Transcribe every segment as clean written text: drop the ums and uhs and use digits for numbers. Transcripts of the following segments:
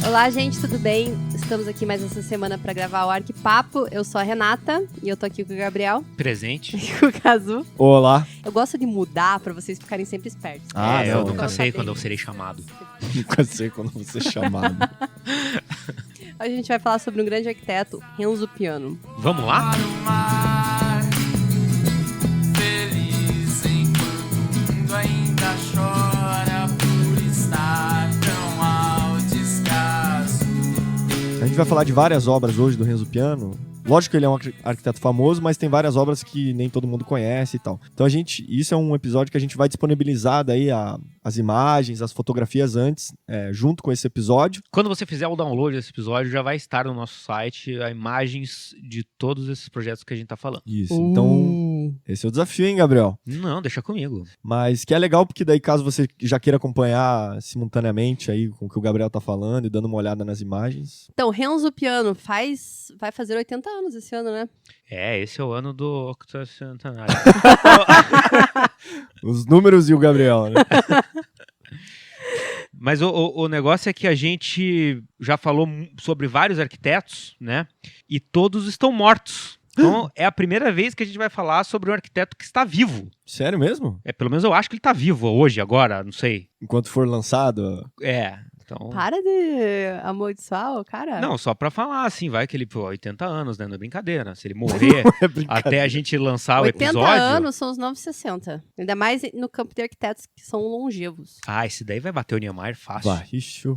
Olá, gente, tudo bem? Estamos aqui mais essa semana para gravar o Arquipapo. Eu sou a Renata e eu tô aqui com o Gabriel. Presente. E com o Kazu. Olá. Eu gosto de mudar para vocês ficarem sempre espertos. Eu nunca sei quando eu serei chamado. Nunca sei quando vou ser chamado. Hoje a gente vai falar sobre um grande arquiteto, Renzo Piano. Vamos lá? Feliz enquanto o mundo ainda chora por estar tão ao descaso. A gente vai falar de várias obras hoje do Renzo Piano. Lógico que ele é um arquiteto famoso, mas tem várias obras que nem todo mundo conhece e tal. Então isso é um episódio que a gente vai disponibilizar daí as imagens, as fotografias antes, junto com esse episódio. Quando você fizer o download desse episódio, já vai estar no nosso site imagens de todos esses projetos que a gente tá falando. Isso, então esse é o desafio, hein, Gabriel? Não, deixa comigo. Mas que é legal porque daí caso você já queira acompanhar simultaneamente aí com o que o Gabriel tá falando e dando uma olhada nas imagens. Então, Renzo Piano vai fazer 80 anos esse ano, né? Esse é o ano do octocentenário. Os números e o Gabriel, né? Mas o negócio é que a gente já falou sobre vários arquitetos, né? E todos estão mortos. Então, é a primeira vez que a gente vai falar sobre um arquiteto que está vivo. Sério mesmo? Pelo menos eu acho que ele está vivo hoje, agora, não sei. Enquanto for lançado... Então... Para de amaldiçoar o cara. Não, só pra falar, assim, vai que ele, 80 anos, né? Não é brincadeira. Se ele morrer até a gente lançar o 80 episódio... 80 anos são os novos 60. Ainda mais no campo de arquitetos que são longevos. Esse daí vai bater o Niemeyer fácil. Vai, ixi.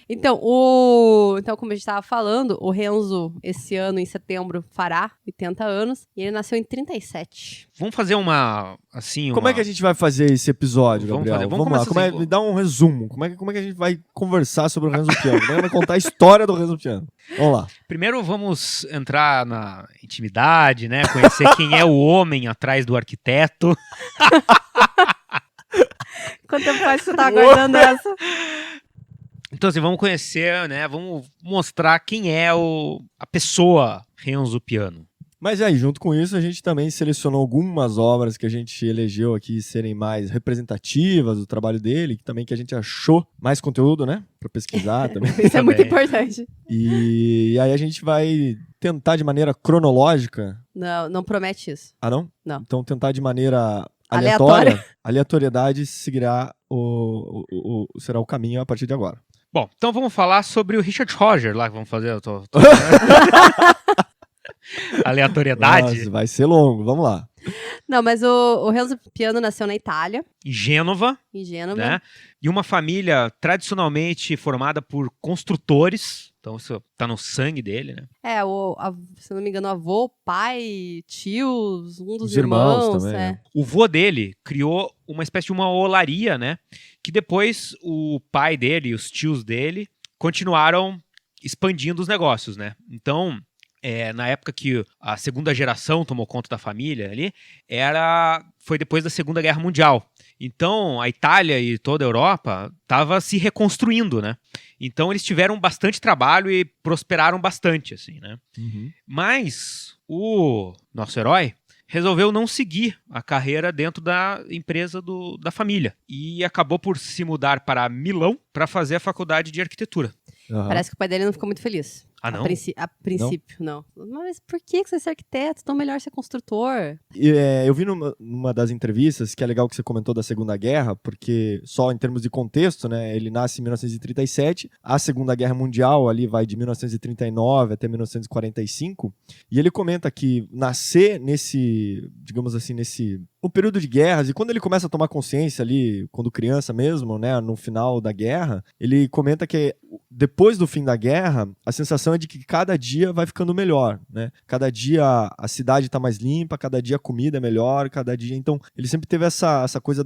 Então, como a gente estava falando, o Renzo, esse ano, em setembro, fará 80 anos. E ele nasceu em 37. Vamos fazer uma, assim... Como é que a gente vai fazer esse episódio, Vamos Gabriel? fazer, vamos lá. assim, Me dá um resumo. Como é que a gente vai conversar sobre o Renzo Piano? Como é que vai contar a história do Renzo Piano? Vamos lá. Primeiro vamos entrar na intimidade, né? Conhecer quem é o homem atrás do arquiteto. Quanto tempo faz que você tá aguardando essa? Então, assim, vamos conhecer, né? Vamos mostrar quem é a pessoa Renzo Piano. Mas aí, junto com isso, a gente também selecionou algumas obras que a gente elegeu aqui serem mais representativas do trabalho dele, que a gente achou mais conteúdo, né? Pra pesquisar também. Isso é muito importante. E aí a gente vai tentar de maneira cronológica... Não promete isso. Ah, não? Não. Então tentar de maneira Aleatória. Aleatoriedade seguirá será o caminho a partir de agora. Bom, então vamos falar sobre o Richard Roger lá que vamos fazer. Aleatoriedade. Nossa, vai ser longo, vamos lá. Não, mas o Renzo Piano nasceu na Itália. Em Gênova. Né? E uma família tradicionalmente formada por construtores. Então isso tá no sangue dele, né? Se não me engano, avô, pai, tios, um dos Os irmãos irmãos. também, O vô dele criou uma espécie de uma olaria, né? Que depois o pai dele e os tios dele continuaram expandindo os negócios, né? Então... na época que a segunda geração tomou conta da família ali, foi depois da Segunda Guerra Mundial. Então, a Itália e toda a Europa estava se reconstruindo, né? Então, eles tiveram bastante trabalho e prosperaram bastante, assim, né? Uhum. Mas o nosso herói resolveu não seguir a carreira dentro da empresa da família e acabou por se mudar para Milão para fazer a faculdade de arquitetura. Uhum. Parece que o pai dele não ficou muito feliz. Ah, não? A princípio, não. Mas por que você é arquiteto? Tão melhor ser construtor. Eu vi numa das entrevistas, que é legal que você comentou da Segunda Guerra, porque só em termos de contexto, né, ele nasce em 1937, a Segunda Guerra Mundial ali vai de 1939 até 1945, e ele comenta que nascer no período de guerras, e quando ele começa a tomar consciência ali, quando criança mesmo, né, no final da guerra, ele comenta que depois do fim da guerra, a sensação é de que cada dia vai ficando melhor, né? Cada dia a cidade está mais limpa, cada dia a comida é melhor, cada dia... Então, ele sempre teve essa coisa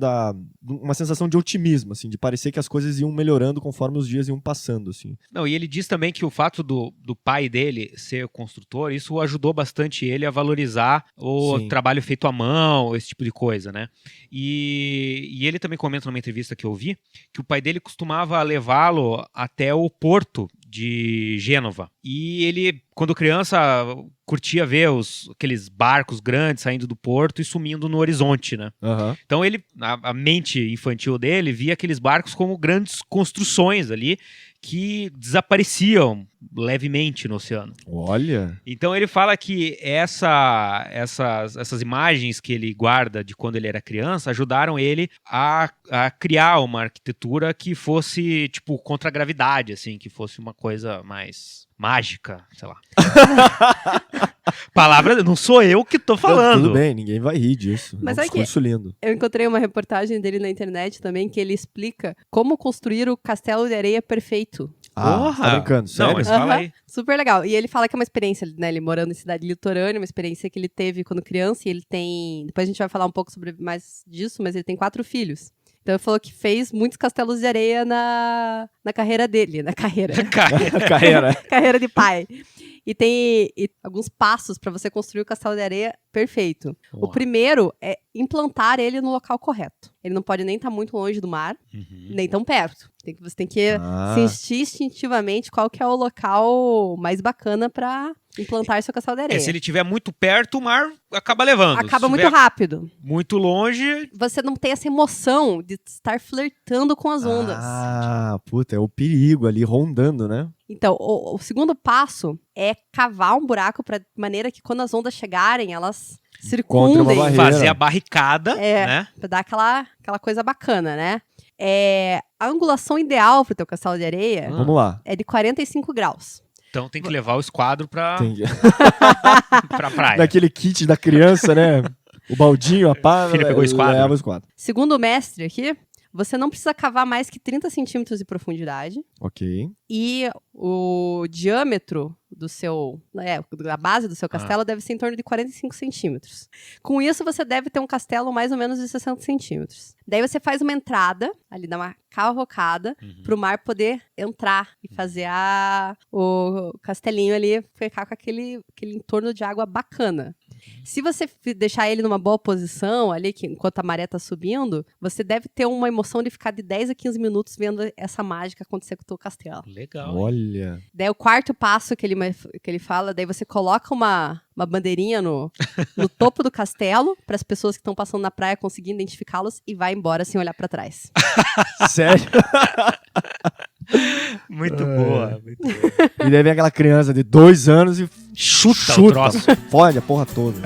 uma sensação de otimismo, assim, de parecer que as coisas iam melhorando conforme os dias iam passando, assim. Não, e ele diz também que o fato do pai dele ser construtor, isso ajudou bastante ele a valorizar o trabalho feito à mão, esse tipo de coisa, né? E ele também comenta numa entrevista que eu vi que o pai dele costumava levá-lo até o porto de Gênova. E ele, quando criança, curtia ver aqueles barcos grandes saindo do porto e sumindo no horizonte, né? Uhum. Então a mente infantil dele via aqueles barcos como grandes construções ali que desapareciam levemente no oceano. Olha. Então ele fala que essas imagens que ele guarda de quando ele era criança ajudaram ele a criar uma arquitetura que fosse, tipo, contra a gravidade, assim, que fosse uma coisa mais mágica, sei lá. Palavra, não sou eu que tô falando. Tudo bem, ninguém vai rir disso. Mas é um é que- discurso lindo. Eu encontrei uma reportagem dele na internet também, que ele explica como construir o castelo de areia perfeito. Ah, tá brincando, sério? Não, mas fala Aham, aí. super legal. E ele fala que é uma experiência, né? Ele morando em cidade litorânea, uma experiência que ele teve quando criança. E ele tem. Depois a gente vai falar um pouco sobre mais disso, mas ele tem 4 filhos. Então ele falou que fez muitos castelos de areia na carreira dele. Na carreira. Carreira. Carreira de pai. E tem alguns passos para você construir o castelo de areia perfeito. O Boa. primeiro é implantar ele no local correto. Ele não pode nem estar muito longe do mar, Uhum. nem tão perto. Você tem que Ah. sentir instintivamente qual que é o local mais bacana para implantar seu castelo de areia. Se ele estiver muito perto, o mar acaba levando. Acaba Se muito estiver rápido. muito longe, Você não tem essa emoção de estar flertando com as ondas. Ah, puta, é o perigo ali rondando, né? Então, o segundo passo é cavar um buraco de maneira que quando as ondas chegarem, elas Encontre uma circundem. barreira. fazer a barricada, É. né? Pra dar aquela coisa bacana, né? A angulação ideal pro teu castelo de areia Vamos lá. é de 45 graus. Então tem que levar o esquadro pra Tem que- pra praia. Daquele kit da criança, né? O baldinho, a pá, Filho pegou o esquadro. leva o esquadro. Segundo o mestre aqui, você não precisa cavar mais que 30 centímetros de profundidade. Ok. E o diâmetro da base do seu castelo deve ser em torno de 45 centímetros. Com isso, você deve ter um castelo mais ou menos de 60 centímetros. Daí você faz uma entrada, ali dá uma cavalcada, para o mar poder entrar e fazer o castelinho ali, ficar com aquele entorno de água bacana. Se você deixar ele numa boa posição ali, enquanto a maré tá subindo, você deve ter uma emoção de ficar de 10 a 15 minutos vendo essa mágica acontecer com o teu castelo. Legal. hein? Olha. Daí o quarto passo que ele fala, daí você coloca uma bandeirinha no topo do castelo, para as pessoas que estão passando na praia conseguirem identificá-los e vai embora sem olhar para trás. Sério? Muito boa. Muito boa. E daí vem aquela criança de 2 anos e Chuta o troço. fode a porra toda.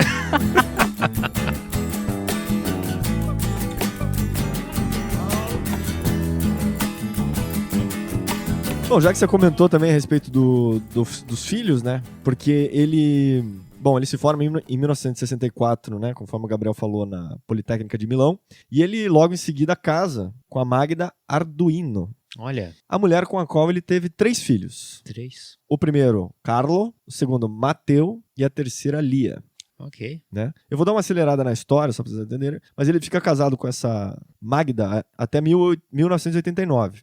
Bom, já que você comentou também a respeito dos filhos, né? Porque ele... Bom, ele se forma em 1964, né? Conforme o Gabriel falou, na Politécnica de Milão. E ele logo em seguida casa com a Magda Arduino, Olha, a mulher com a qual ele teve 3 filhos. 3. O primeiro, Carlo. O segundo, Matteo. E a terceira, Lia. Ok. Né? Eu vou dar uma acelerada na história, só pra vocês entenderem. Mas ele fica casado com essa Magda até 1989.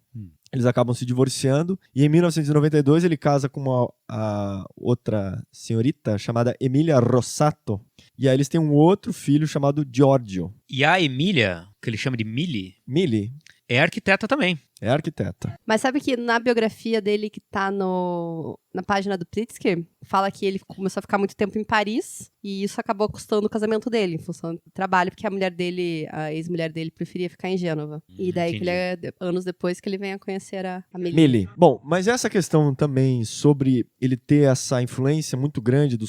Eles acabam se divorciando. E em 1992 ele casa com a outra senhorita chamada Emília Rossato. E aí eles têm um outro filho chamado Giorgio. E a Emília, que ele chama de Millie, Millie é arquiteta também. é arquiteta. Mas sabe que na biografia dele que tá na página do Pritzker, fala que ele começou a ficar muito tempo em Paris e isso acabou custando o casamento dele, em função do trabalho, porque a ex-mulher dele preferia ficar em Gênova. E daí, entendi. anos depois que ele vem a conhecer a Millie. Millie. Bom, mas essa questão também sobre ele ter essa influência muito grande de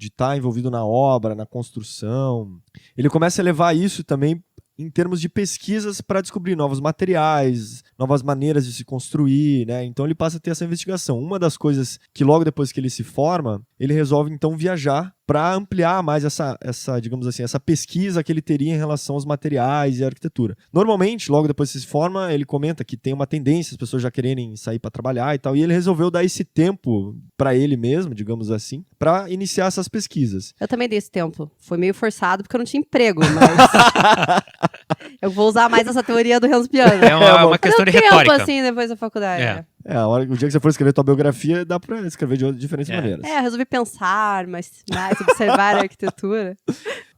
estar envolvido na obra, na construção, ele começa a levar isso também em termos de pesquisas para descobrir novos materiais, novas maneiras de se construir, né? Então ele passa a ter essa investigação. Uma das coisas que logo depois que ele se forma, ele resolve então viajar para ampliar mais essa, digamos assim, essa pesquisa que ele teria em relação aos materiais e à arquitetura. Normalmente, logo depois que se forma, ele comenta que tem uma tendência as pessoas já quererem sair para trabalhar e tal, e ele resolveu dar esse tempo para ele mesmo, digamos assim, para iniciar essas pesquisas. Eu também dei esse tempo. Foi meio forçado porque eu não tinha emprego, mas eu vou usar mais essa teoria do Hans Piano. É uma questão de Deu tempo, retórica. assim, depois da faculdade. É. O dia que você for escrever tua biografia, dá para escrever de diferentes maneiras. Eu resolvi pensar, mais observar a arquitetura.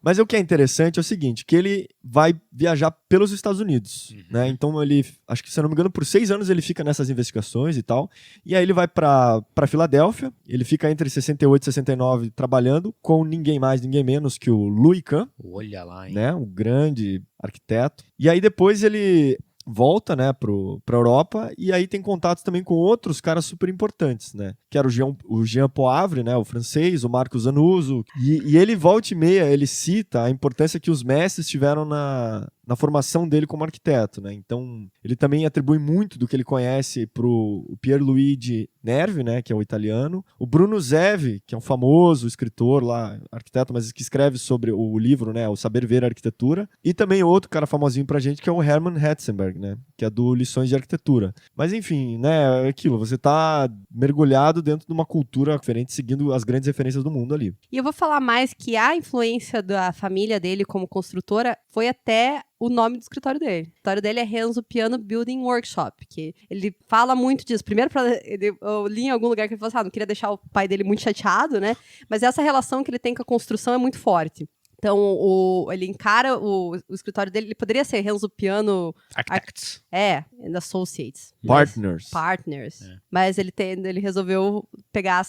Mas o que é interessante é o seguinte, que ele vai viajar pelos Estados Unidos, né? Então ele, acho que se eu não me engano, por 6 anos ele fica nessas investigações e tal. E aí ele vai para Filadélfia, ele fica entre 68 e 69 trabalhando com ninguém mais, ninguém menos que o Louis Kahn, Olha lá, hein? né? O grande arquiteto. E aí depois ele volta, né, pra Europa, e aí tem contatos também com outros caras super importantes, né? Que era o Jean Poivre, né, o francês, o Marco Zanuso, e ele volta e meia, ele cita a importância que os mestres tiveram na formação dele como arquiteto, né? Então, ele também atribui muito do que ele conhece pro Pierluigi Nervi, né, que é o italiano, o Bruno Zevi, que é um famoso escritor lá, arquiteto, mas que escreve sobre o livro, né, O Saber Ver a Arquitetura, e também outro cara famosinho pra gente, que é o Hermann Hetzenberg, né, que é do Lições de Arquitetura. Mas enfim, né, é aquilo, você tá mergulhado dentro de uma cultura diferente, seguindo as grandes referências do mundo ali. E eu vou falar mais que a influência da família dele como construtora foi até o nome do escritório dele. O escritório dele é Renzo Piano Building Workshop, que ele fala muito disso. Primeiro, eu li em algum lugar que ele falou assim, não queria deixar o pai dele muito chateado, né? Mas essa relação que ele tem com a construção é muito forte. Então, ele encara o escritório dele, ele poderia ser Renzo Piano... Architects. And Associates. Partners. Mas ele resolveu pegar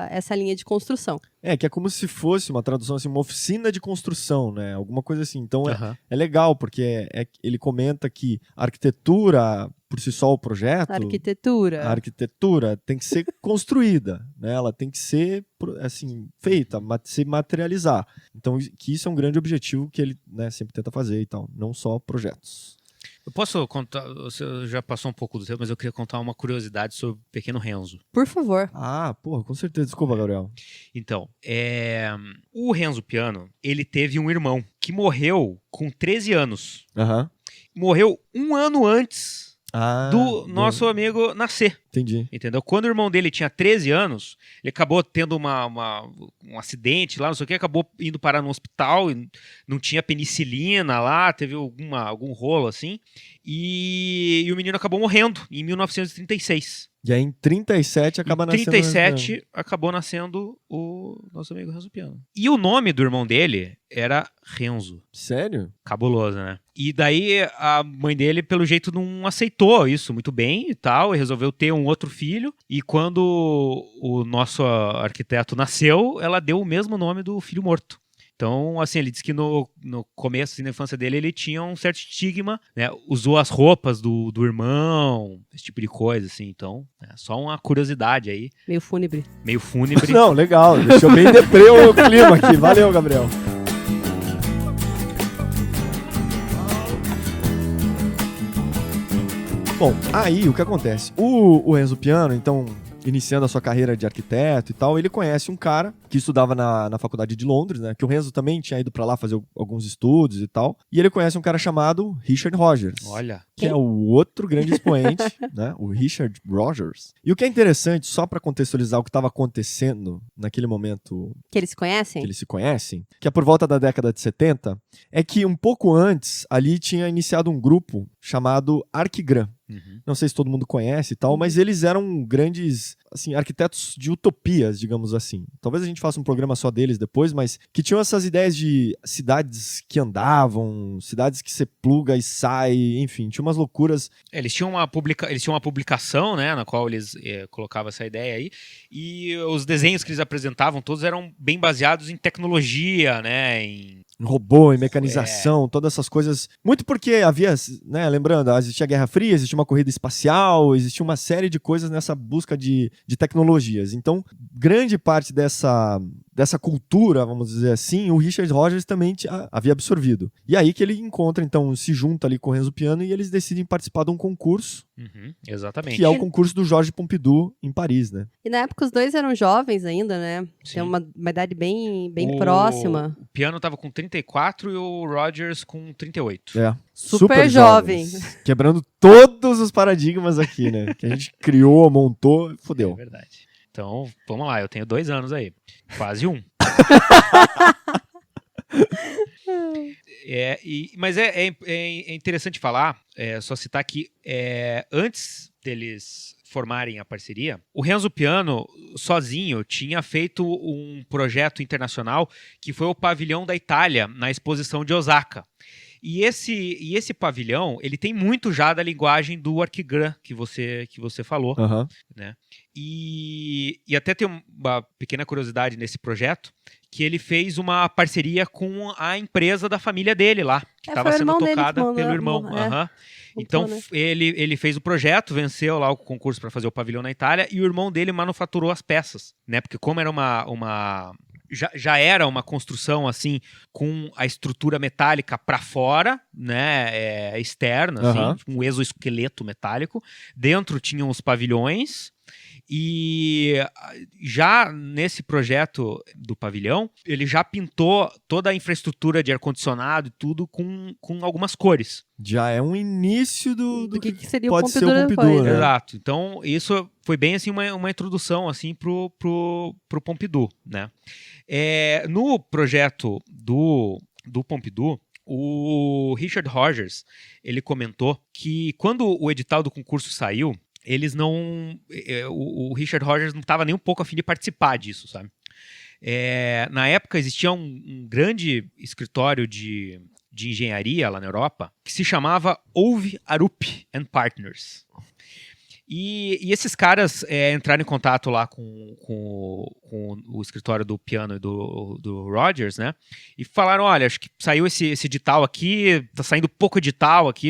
essa linha de construção. Que é como se fosse uma tradução, assim, uma oficina de construção, né? Alguma coisa assim. Então, é legal, porque ele comenta que a arquitetura, por si só, o projeto... A arquitetura tem que ser construída, né? Ela tem que ser, assim, feita, se materializar. Então, que isso é um grande objetivo que ele, né, sempre tenta fazer e tal. Não só projetos. Eu posso contar, você já passou um pouco do tempo, mas eu queria contar uma curiosidade sobre o pequeno Renzo. Por favor. Porra, com certeza. Desculpa, Gabriel. Então, o Renzo Piano, ele teve um irmão que morreu com 13 anos. Morreu um ano antes do nosso amigo nascer. Entendi. Entendeu? Quando o irmão dele tinha 13 anos, ele acabou tendo um acidente lá, não sei o que, acabou indo parar no hospital, e não tinha penicilina lá, teve algum rolo assim, e o menino acabou morrendo em 1936. E aí em 37 acaba nascendo... Em 37 acabou nascendo o nosso amigo Renzo Piano. E o nome do irmão dele era Renzo. Sério? Cabuloso, né? E daí a mãe dele, pelo jeito, não aceitou isso muito bem e tal, e resolveu ter um outro filho. E quando o nosso arquiteto nasceu, ela deu o mesmo nome do filho morto. Então, assim, ele disse que no começo, assim, na infância dele, ele tinha um certo estigma, né? Usou as roupas do irmão, esse tipo de coisa, assim. Então, só uma curiosidade aí. Meio fúnebre. Não, legal. Deixou bem deprê o clima aqui. Valeu, Gabriel. Bom, aí o que acontece? O Renzo Piano, então, iniciando a sua carreira de arquiteto e tal, ele conhece um cara que estudava na faculdade de Londres, né? Que o Renzo também tinha ido pra lá fazer alguns estudos e tal. E ele conhece um cara chamado Richard Rogers. Olha. Que é o outro grande expoente, né? O Richard Rogers. E o que é interessante, só pra contextualizar o que estava acontecendo naquele momento... Que eles se conhecem? Que eles se conhecem, que é por volta da década de 70, é que um pouco antes, ali tinha iniciado um grupo chamado Arquigram. Não sei se todo mundo conhece e tal, mas eles eram grandes, assim, arquitetos de utopias, digamos assim. Talvez a gente faça um programa só deles depois, mas que tinham essas ideias de cidades que andavam, cidades que você pluga e sai, enfim, tinha umas loucuras. Eles tinham uma publicação, né, na qual eles colocavam essa ideia aí, e os desenhos que eles apresentavam todos eram bem baseados em tecnologia, né, em robô, em mecanização, todas essas coisas. Muito porque havia, né, lembrando, existia a Guerra Fria, existia uma corrida espacial, existia uma série de coisas nessa busca de tecnologias. Então, grande parte dessa cultura, vamos dizer assim, o Richard Rogers também havia absorvido. E aí que ele encontra, então, se junta ali com o Renzo Piano e eles decidem participar de um concurso. Exatamente. Que é o concurso do Georges Pompidou, em Paris, né? E na época os dois eram jovens ainda, né? Sim. Tem uma idade bem próxima. O Piano tava com 34 e o Rogers com 38. Super jovem. Quebrando todos os paradigmas aqui, né? Que a gente criou, montou, fodeu. É verdade. Então, vamos lá, eu tenho 2 anos aí. Quase 1. Mas é interessante falar, só citar que antes deles formarem a parceria, o Renzo Piano, sozinho, tinha feito um projeto internacional que foi o Pavilhão da Itália, na exposição de Osaka. E esse pavilhão, ele tem muito já da linguagem do Arquigram que você falou. Aham. Né? E até tem uma pequena curiosidade nesse projeto, que ele fez uma parceria com a empresa da família dele lá, que estava foi o sendo irmão dele que tocada mandou, pelo irmão. é. Aham. Contou, Então, né? ele fez o projeto, venceu lá o concurso para fazer o pavilhão na Itália, e o irmão dele manufaturou as peças, né? Porque como era já era uma construção assim com a estrutura metálica para fora, né, externa, Aham. assim, um exoesqueleto metálico. Dentro tinham os pavilhões. E já nesse projeto do pavilhão, ele já pintou toda a infraestrutura de ar-condicionado e tudo com algumas cores. Já é um início do que seria o pode ser o Pompidou Pompidou, depois, né? Exato. Então, isso foi bem assim uma introdução assim pro Pompidou, né? No projeto do Pompidou, o Richard Rogers, ele comentou que quando o edital do concurso saiu, eles não... O Richard Rogers não estava nem um pouco a fim de participar disso, sabe? Na época existia um grande escritório de engenharia lá na Europa que se chamava Ove Arup and Partners. E esses caras entraram em contato lá com o escritório do Piano e do Rogers, né? E falaram, olha, acho que saiu esse edital aqui, tá saindo pouco edital aqui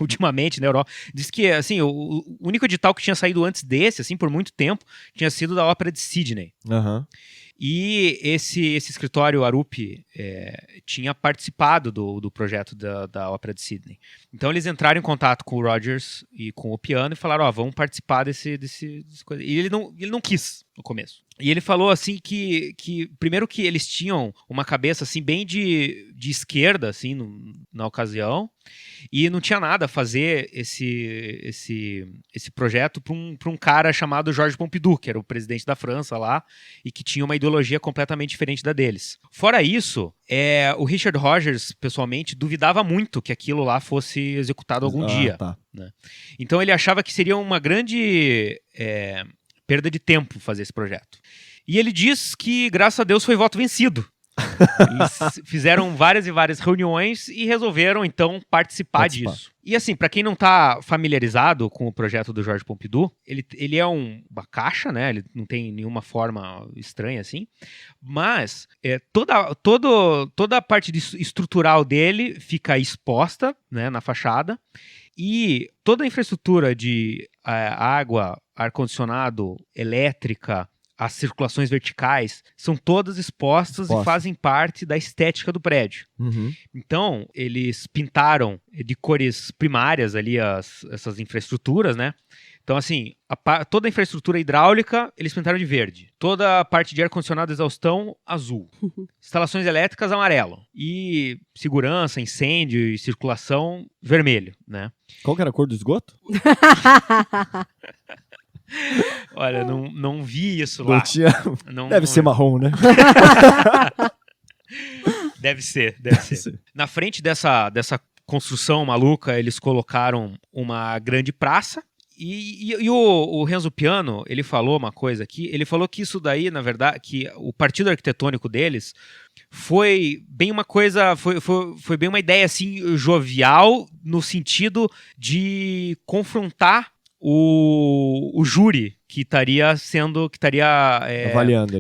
ultimamente na Europa. Diz que, assim, o único edital que tinha saído antes desse, assim, por muito tempo, tinha sido da Ópera de Sydney. Aham. E esse escritório Arup tinha participado do projeto da Ópera de Sydney. Então eles entraram em contato com o Rogers e com o Piano e falaram, vamos participar desse coisa. E ele não quis no começo. E ele falou assim que primeiro que eles tinham uma cabeça assim bem de esquerda assim na ocasião, e não tinha nada a fazer esse projeto para um cara chamado Georges Pompidou, que era o presidente da França lá, e que tinha uma ideologia completamente diferente da deles. Fora isso, o Richard Rogers, pessoalmente, duvidava muito que aquilo lá fosse executado algum dia. Tá. Né? Então ele achava que seria uma grande perda de tempo fazer esse projeto. E ele diz que, graças a Deus, foi voto vencido. Eles fizeram várias e várias reuniões e resolveram, então, participar disso. E assim, para quem não está familiarizado com o projeto do Georges Pompidou, ele é uma caixa, né? Ele não tem nenhuma forma estranha assim, mas toda a parte estrutural dele fica exposta, né, na fachada, e toda a infraestrutura de água, ar-condicionado, elétrica, as circulações verticais, são todas expostas e fazem parte da estética do prédio. Uhum. Então, eles pintaram de cores primárias ali essas infraestruturas, né? Então, assim, toda a infraestrutura hidráulica, eles pintaram de verde. Toda a parte de ar-condicionado e exaustão, azul. Instalações elétricas, amarelo. E segurança, incêndio e circulação, vermelho, né? Qual que era a cor do esgoto? Olha, não vi isso Não lá. tinha... Deve ser marrom, né? Deve ser. Na frente dessa construção maluca, eles colocaram uma grande praça. E o Renzo Piano, ele falou uma coisa aqui. Ele falou que isso daí, na verdade, que o partido arquitetônico deles foi bem uma coisa, foi bem uma ideia assim jovial, no sentido de confrontar o júri que estaria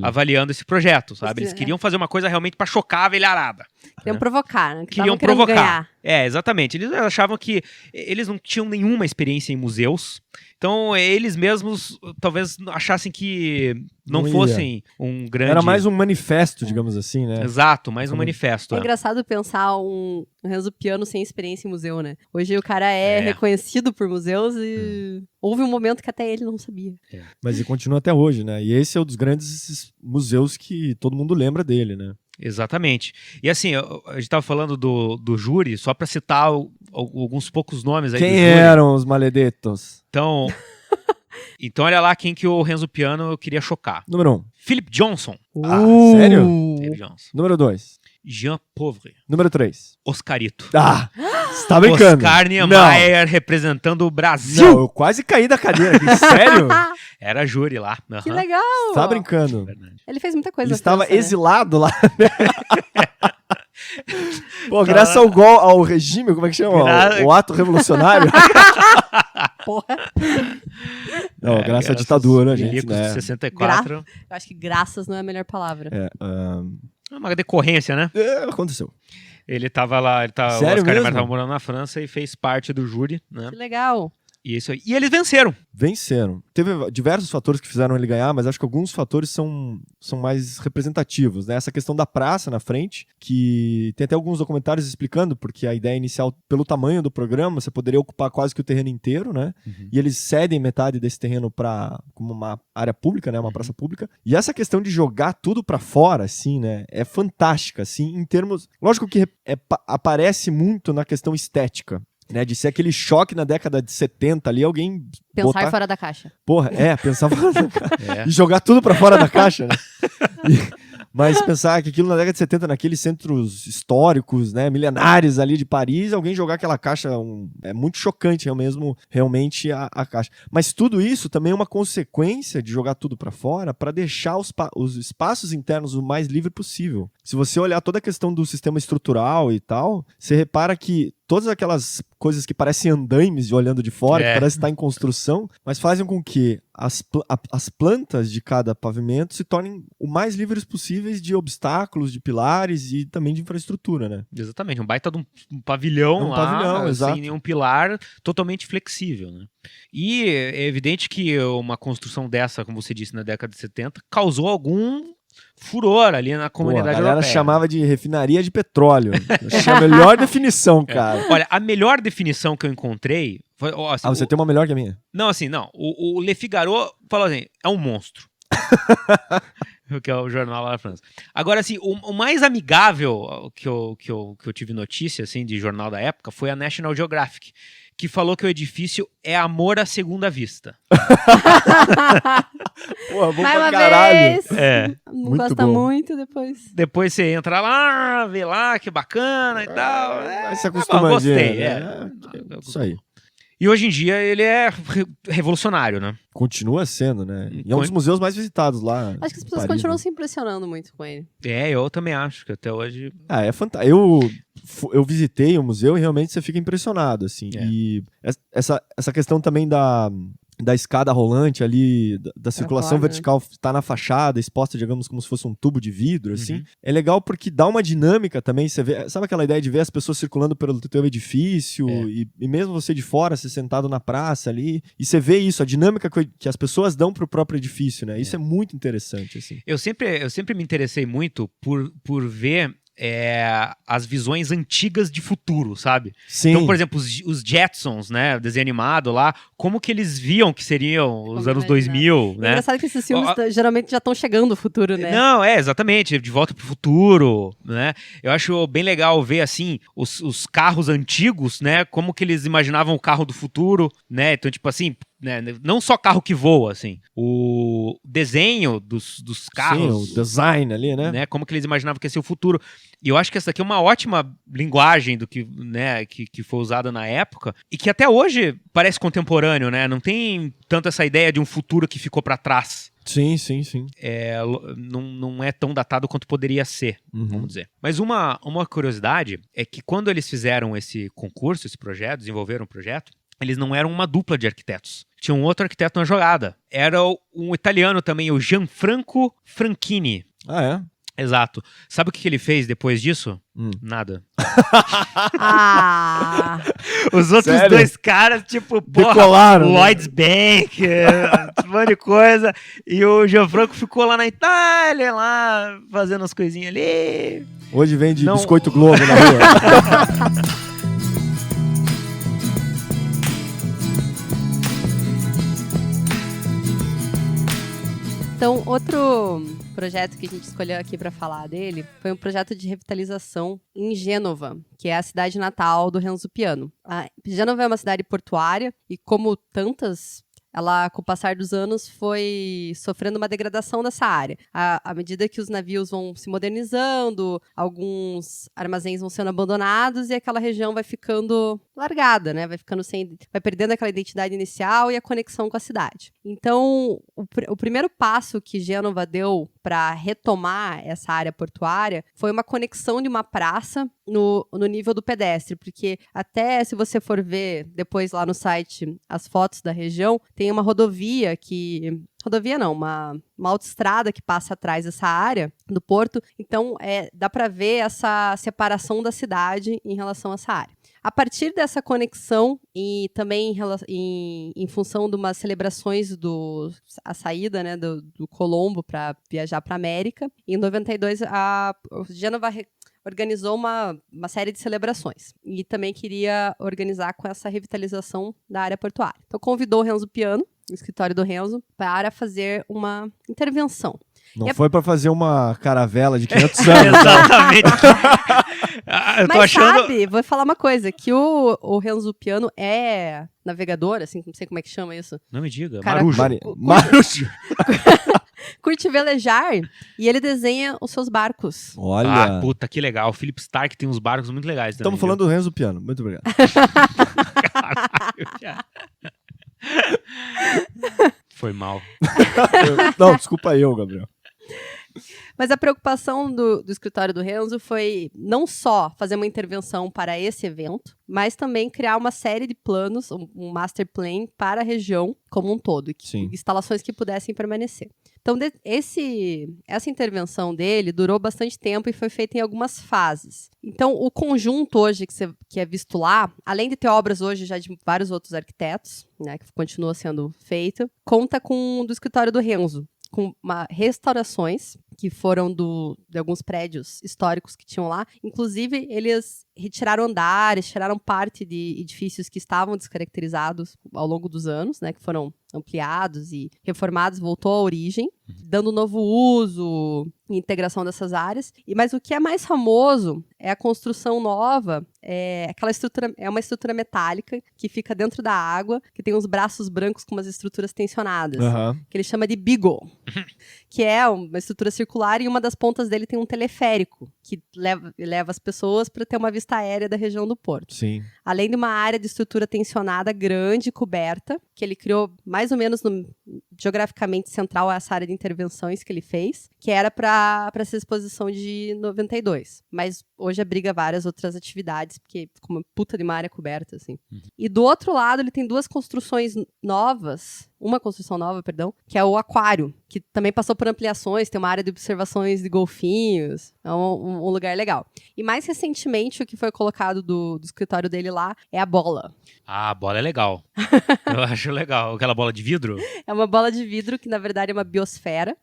avaliando esse projeto, sabe? Eles queriam fazer uma coisa realmente para chocar a velharada. Queriam provocar, né? Queriam provocar. Exatamente. Eles achavam que eles não tinham nenhuma experiência em museus, então eles mesmos talvez achassem que não fossem um grande... Era mais um manifesto, digamos assim, né? Exato, mais um manifesto. É engraçado pensar um Renzo Piano sem experiência em museu, né? Hoje o cara é reconhecido por museus e houve um momento que até ele não sabia. Mas ele continua até hoje, né? E esse é um dos grandes museus que todo mundo lembra dele, né? Exatamente. E assim, a gente estava falando do júri, só para citar alguns poucos nomes aí do júri. Quem eram os maledetos? Então olha lá quem que o Renzo Piano queria chocar. Número 1. Philip Johnson. Sério? Philip Johnson. Número 2. Jean Pauvre. Número 3. Oscarito. Você tá brincando? Oscar Niemeyer representando o Brasil. Não, eu quase caí da cadeira aqui. Sério? Era júri lá. Que legal! Você tá brincando? Ele fez muita coisa. Ele estava França, exilado lá. Pô, graças ao regime, como é que chama? O ato revolucionário. Porra. Não, graças à ditadura, gente, milicos né? de 64. Eu acho que graças não é a melhor palavra. É uma decorrência, né? Aconteceu. Ele tava lá, o Sério Oscar mesmo? Niemeyer tava morando na França e fez parte do júri, né? Que legal. E isso aí. E eles venceram. Venceram. Teve diversos fatores que fizeram ele ganhar, mas acho que alguns fatores são mais representativos, né? Essa questão da praça na frente, que tem até alguns documentários explicando, porque a ideia inicial, pelo tamanho do programa, você poderia ocupar quase que o terreno inteiro, né? E eles cedem metade desse terreno como uma área pública, né? Uma praça pública. E essa questão de jogar tudo pra fora, assim, né? É fantástica, assim, em termos... Lógico que aparece muito na questão estética. Né, de ser aquele choque na década de 70 ali, alguém Pensar fora da caixa. Porra, pensar fora da caixa. É. E jogar tudo pra fora da caixa, né? Mas pensar que aquilo na década de 70, naqueles centros históricos, né, milenares ali de Paris, alguém jogar aquela caixa é muito chocante, realmente a caixa. Mas tudo isso também é uma consequência de jogar tudo pra fora, para deixar os espaços internos o mais livre possível. Se você olhar toda a questão do sistema estrutural e tal, você repara que todas aquelas coisas que parecem andaimes de olhando de fora, que parece estar em construção, mas fazem com que as plantas de cada pavimento se tornem o mais livres possíveis de obstáculos, de pilares e também de infraestrutura, né? Exatamente, um baita de um pavilhão lá, pavilhão, exato. sem nenhum pilar, totalmente flexível, né? E é evidente que uma construção dessa, como você disse, na década de 70, causou algum furor ali na comunidade europeia. A galera chamava de refinaria de petróleo. Eu achei a melhor definição, cara. Olha, a melhor definição que eu encontrei foi... Assim, você tem uma melhor que a minha? Não, assim, não. O Le Figaro falou assim, é um monstro. Que é o jornal lá na França. Agora, assim, o mais amigável que eu tive notícia, assim, de jornal da época foi a National Geographic, que falou que o edifício é amor à segunda vista. Porra, bom Mais pra uma caralho. vez. É. Não Muito gosta bom. muito depois. Depois você entra lá, vê lá, que bacana e tal. Vai se Bom, acostumando. gostei, Isso aí. E hoje em dia ele é revolucionário, né? Continua sendo, né? E é um dos museus mais visitados lá. Acho que as pessoas Paris, continuam né? se impressionando muito com ele. É, eu também acho que até hoje... É fantástico. Eu visitei o museu e realmente você fica impressionado, assim. É. E essa questão também da escada rolante ali, da circulação fora, né? vertical tá na fachada, exposta, digamos, como se fosse um tubo de vidro, assim. É legal porque dá uma dinâmica também, você vê, sabe aquela ideia de ver as pessoas circulando pelo teu edifício e mesmo você de fora, se sentado na praça ali, e você vê isso, a dinâmica que as pessoas dão pro próprio edifício, né? Isso é muito interessante, assim. Eu sempre me interessei muito por ver as visões antigas de futuro, sabe? Sim. Então, por exemplo, os Jetsons, né, o desenho animado lá, como que eles viam que seriam os Como anos imaginar. 2000, É né? engraçado que esses filmes geralmente já estão chegando no futuro, né? Não, exatamente, De Volta pro Futuro, né? Eu acho bem legal ver, assim, os carros antigos, né, como que eles imaginavam o carro do futuro, né? Então, tipo assim, né, não só carro que voa, assim, o desenho dos carros... Sim, o design ali, né? Como que eles imaginavam que ia ser o futuro. E eu acho que essa aqui é uma ótima linguagem do que, né, que foi usada na época e que até hoje parece contemporâneo, né? Não tem tanto essa ideia de um futuro que ficou para trás. Sim. Não é tão datado quanto poderia ser, vamos dizer. Mas uma curiosidade é que quando eles fizeram esse concurso, esse projeto, desenvolveram o projeto, eles não eram uma dupla de arquitetos. Tinha um outro arquiteto na jogada. Era um italiano também, o Gianfranco Franchini. Ah, é? Exato. Sabe o que ele fez depois disso? Nada. Ah! Os outros Sério? dois caras, tipo, Decolaram, né? Lloyds Bank, um monte de coisa. E o Gianfranco ficou lá na Itália, lá, fazendo as coisinhas ali. Hoje vende Não. biscoito Globo na rua. Então, outro projeto que a gente escolheu aqui para falar dele foi um projeto de revitalização em Gênova, que é a cidade natal do Renzo Piano. A Gênova é uma cidade portuária e, como tantas, ela, com o passar dos anos, foi sofrendo uma degradação dessa área. À medida que os navios vão se modernizando, alguns armazéns vão sendo abandonados e aquela região vai ficando largada, né? Vai perdendo aquela identidade inicial e a conexão com a cidade. Então, o primeiro passo que Gênova deu para retomar essa área portuária foi uma conexão de uma praça no nível do pedestre, porque até se você for ver depois lá no site as fotos da região, tem uma rodovia uma autoestrada que passa atrás dessa área do porto, então dá para ver essa separação da cidade em relação a essa área. A partir dessa conexão e também em função de umas celebrações a saída, né, do Colombo para viajar para a América, em 92 a Gênova organizou uma série de celebrações e também queria organizar com essa revitalização da área portuária. Então convidou o Renzo Piano, o escritório do Renzo, para fazer uma intervenção. Não foi para fazer uma caravela de 500 anos. Exatamente. Eu tô Mas achando... sabe, vou falar uma coisa, que o Renzo Piano é navegador, assim, não sei como é que chama isso. Não me diga, Cara, Marujo. Marujo. Curte velejar e ele desenha os seus barcos. Olha. Puta, que legal. O Philip Stark tem uns barcos muito legais também. Estamos falando do Renzo Piano. Muito obrigado. Foi mal. Não, desculpa eu, Gabriel. Mas a preocupação do escritório do Renzo foi não só fazer uma intervenção para esse evento, mas também criar uma série de planos, um master plan para a região como um todo, instalações que pudessem permanecer. Então, essa intervenção dele durou bastante tempo e foi feita em algumas fases. Então, o conjunto hoje que é visto lá, além de ter obras hoje já de vários outros arquitetos, né, que continua sendo feito, conta com do escritório do Renzo, com restaurações que foram de alguns prédios históricos que tinham lá. Inclusive, eles retiraram andares, tiraram parte de edifícios que estavam descaracterizados ao longo dos anos, né, que foram ampliados e reformados, voltou à origem, dando novo uso e integração dessas áreas. Mas o que é mais famoso é a construção nova, é uma estrutura metálica que fica dentro da água, que tem uns braços brancos com umas estruturas tensionadas, que ele chama de Beagle, que é uma estrutura circular e uma das pontas dele tem um teleférico que leva as pessoas para ter uma vista aérea da região do porto. Sim. Além de uma área de estrutura tensionada grande, coberta, que ele criou mais ou menos geograficamente central a essa área de intervenções que ele fez, que era para essa exposição de 92. Mas hoje abriga várias outras atividades, porque ficou uma puta de uma área coberta, assim. E do outro lado, ele tem duas construções novas, uma construção nova, perdão, que é o aquário, que também passou por ampliações, tem uma área de observações de golfinhos, é um lugar legal. E mais recentemente, o que foi colocado do escritório dele lá é a bola. Ah, a bola é legal. Eu acho legal. Aquela bola de vidro? É uma bola de vidro que, na verdade, é uma biosfera.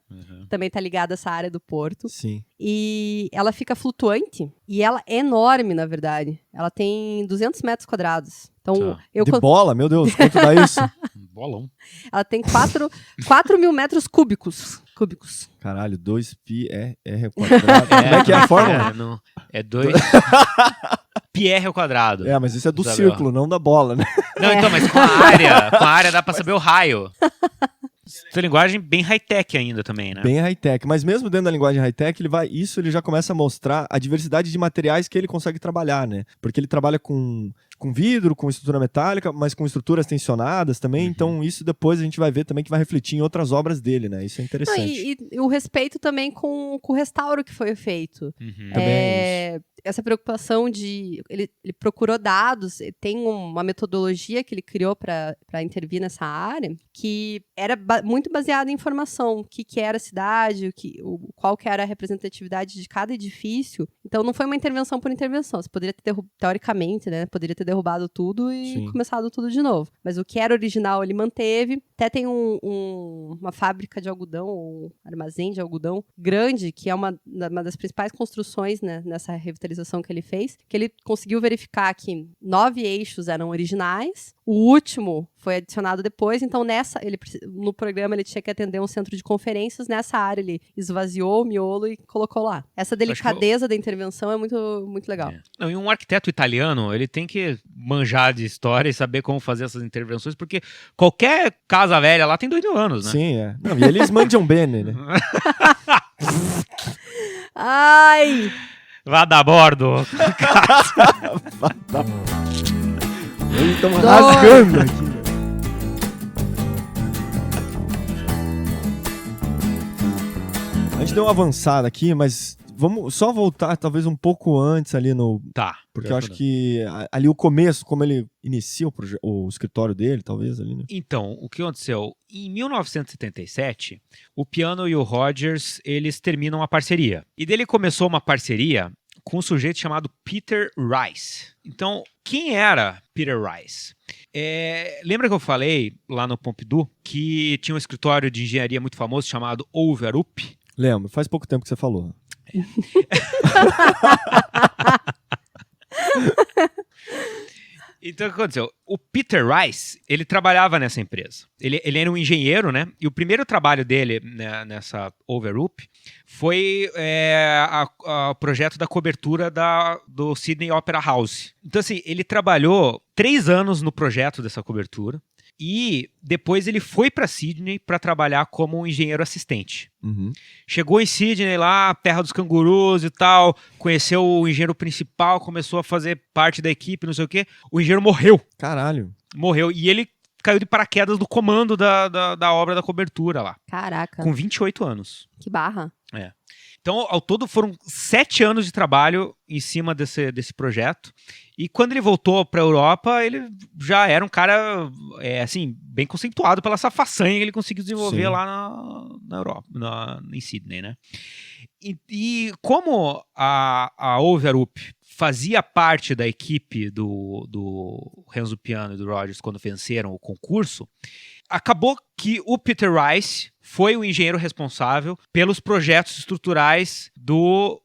Também tá ligada a essa área do porto. Sim. E ela fica flutuante. E ela é enorme, na verdade. Ela tem 200 metros quadrados. Então, de bola? Meu Deus, quanto dá isso? Bolão. Ela tem 4 mil metros cúbicos. Caralho, 2π r quadrado. Como é que é a fórmula? É 2 πr ao quadrado. Mas isso é do círculo, não da bola, né? Não, então, mas com a área dá pra saber o raio. Essa linguagem bem high-tech ainda também, né? Bem high-tech. Mas mesmo dentro da linguagem high-tech, ele já começa a mostrar a diversidade de materiais que ele consegue trabalhar, né? Porque ele trabalha com vidro, com estrutura metálica, mas com estruturas tensionadas também. Então, isso depois a gente vai ver também que vai refletir em outras obras dele, né? Isso é interessante. E o respeito também com o restauro que foi feito. Também essa preocupação de... Ele procurou dados, tem uma metodologia que ele criou para intervir nessa área, que era muito baseada em informação. O que era a cidade, qual que era a representatividade de cada edifício. Então, não foi uma intervenção por intervenção. Você poderia ter, teoricamente, né? Poderia ter derrubado tudo e começado tudo de novo. Mas o que era original, ele manteve. Até tem uma fábrica de algodão, um armazém de algodão grande, que é uma das principais construções, né, nessa revitalização que ele fez, que ele conseguiu verificar que 9 eixos eram originais, o último foi adicionado depois, então no programa ele tinha que atender um centro de conferências, nessa área ele esvaziou o miolo e colocou lá. Essa delicadeza da intervenção é muito, muito legal. Não, e um arquiteto italiano, ele tem que manjar de história e saber como fazer essas intervenções, porque qualquer casa velha lá tem 2.000 anos, né? Sim, é. Não, e eles mandam bem, né? Ai! Vá dar bordo. Eles estão rasgando aqui. A gente deu uma avançada aqui, mas vamos só voltar talvez um pouco antes ali no... Tá. Porque eu acho que ali o começo, como ele inicia o escritório dele, talvez ali, né? Então, o que aconteceu? Em 1977, o Piano e o Rogers, eles terminam uma parceria. E dele começou uma parceria com um sujeito chamado Peter Rice. Então, quem era Peter Rice? Lembra que eu falei lá no Pompidou que tinha um escritório de engenharia muito famoso chamado Overup? Lembro, faz pouco tempo que você falou. Então, o que aconteceu? O Peter Rice, ele trabalhava nessa empresa. Ele era um engenheiro, né? E o primeiro trabalho dele, né, nessa Overup foi o projeto da cobertura do Sydney Opera House. Então, assim, ele trabalhou 3 anos no projeto dessa cobertura. E depois ele foi para Sydney para trabalhar como um engenheiro assistente. Uhum. Chegou em Sydney lá, terra dos cangurus e tal, conheceu o engenheiro principal, começou a fazer parte da equipe, não sei o quê. O engenheiro morreu. Caralho. Morreu. E ele caiu de paraquedas do comando da obra da cobertura lá. Caraca, Com 28 anos. que barra. Então, ao todo, foram 7 anos de trabalho em cima desse projeto. E quando ele voltou para a Europa, ele já era um cara, assim, bem conceituado pela essa façanha que ele conseguiu desenvolver. Sim. Lá na Europa, em Sydney, né? E como a Overup fazia parte da equipe do Renzo Piano e do Rogers quando venceram o concurso, acabou que o Peter Rice foi o engenheiro responsável pelos projetos estruturais do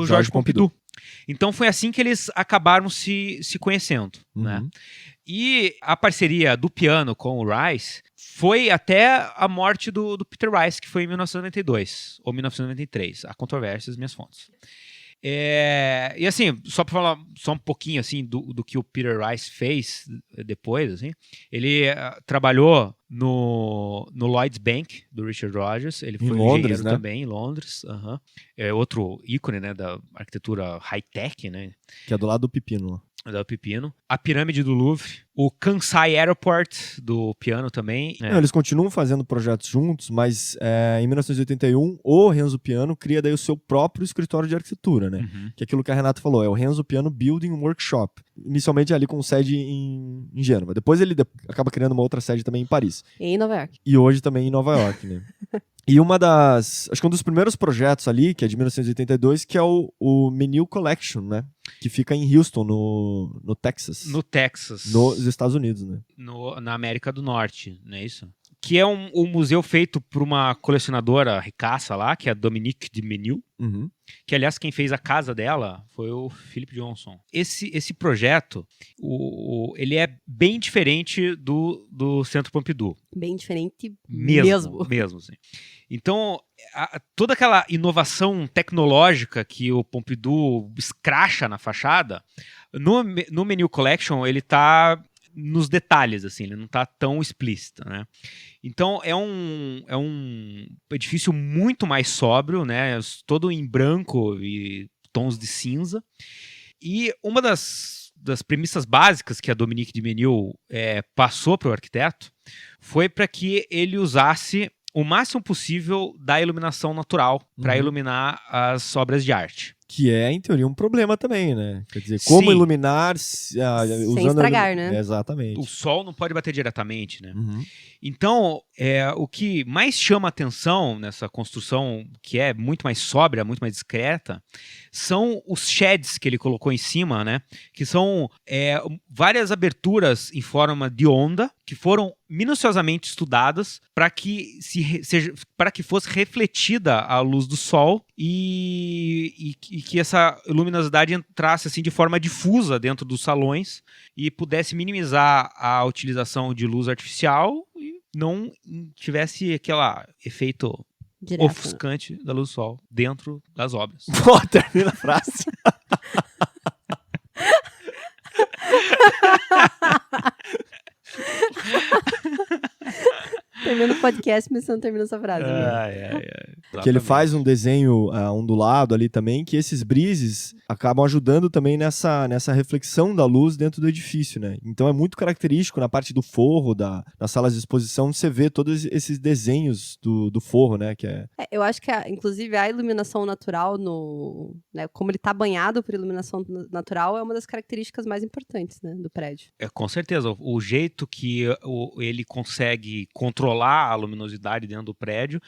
Georges Pompidou. Então foi assim que eles acabaram se conhecendo, né? E a parceria do Piano com o Rice foi até a morte do Peter Rice, que foi em 1992 ou 1993. Há controvérsias, minhas fontes. E assim, só para falar só um pouquinho assim do que o Peter Rice fez depois, assim, ele trabalhou no Lloyds Bank do Richard Rogers. Ele foi Londres, né? Também em Londres. É outro ícone, né, da arquitetura high-tech, né? Que é do lado do Pepino lá. Da Pepino. A Pirâmide do Louvre. O Kansai Airport do Piano também. Não, eles continuam fazendo projetos juntos, mas em 1981 o Renzo Piano cria daí o seu próprio escritório de arquitetura, né? Que é aquilo que a Renata falou, é o Renzo Piano Building Workshop. Inicialmente ali com sede em Gênova. Depois ele acaba criando uma outra sede também em Paris. E em Nova York. E hoje também em Nova York, né? E acho que um dos primeiros projetos ali, que é de 1982, que é o Menil Collection, né? Que fica em Houston, no Texas. No Texas. Nos Estados Unidos, né? Na América do Norte, não é isso? Que é um museu feito por uma colecionadora ricaça lá, que é a Dominique de Menil. Que, aliás, quem fez a casa dela foi o Philip Johnson. Esse projeto, ele é bem diferente do Centro Pompidou. Bem diferente mesmo. Mesmo, sim. Então, toda aquela inovação tecnológica que o Pompidou escracha na fachada, no Menil Collection ele está nos detalhes, assim, ele não está tão explícito, né? Então é um edifício muito mais sóbrio, né? Todo em branco e tons de cinza. E uma das premissas básicas que a Dominique de Menil passou para o arquiteto foi para que ele usasse o máximo possível da iluminação natural para iluminar as obras de arte. Que é, em teoria, um problema também, né? Quer dizer, como iluminar... Sem estragar, né? Exatamente. O sol não pode bater diretamente, né? Então, o que mais chama atenção nessa construção, que é muito mais sóbria, muito mais discreta, são os sheds que ele colocou em cima, né? Que são várias aberturas em forma de onda, que foram minuciosamente estudadas para que fosse refletida a luz do sol e que essa luminosidade entrasse assim de forma difusa dentro dos salões e pudesse minimizar a utilização de luz artificial e não tivesse aquele efeito direto, ofuscante da luz do sol dentro das obras. Pô, termina a frase. Termina o podcast, mas você não termina essa frase. que ele Exatamente. faz um desenho ondulado ali também, que esses brises acabam ajudando também nessa reflexão da luz dentro do edifício, né? Então é muito característico na parte do forro, das salas de exposição, você vê todos esses desenhos do forro, né? Que é... Eu acho que, inclusive, a iluminação natural, né, como ele está banhado por iluminação natural, é uma das características mais importantes, né, do prédio. Com certeza, o jeito que ele consegue controlar a luminosidade dentro do prédio,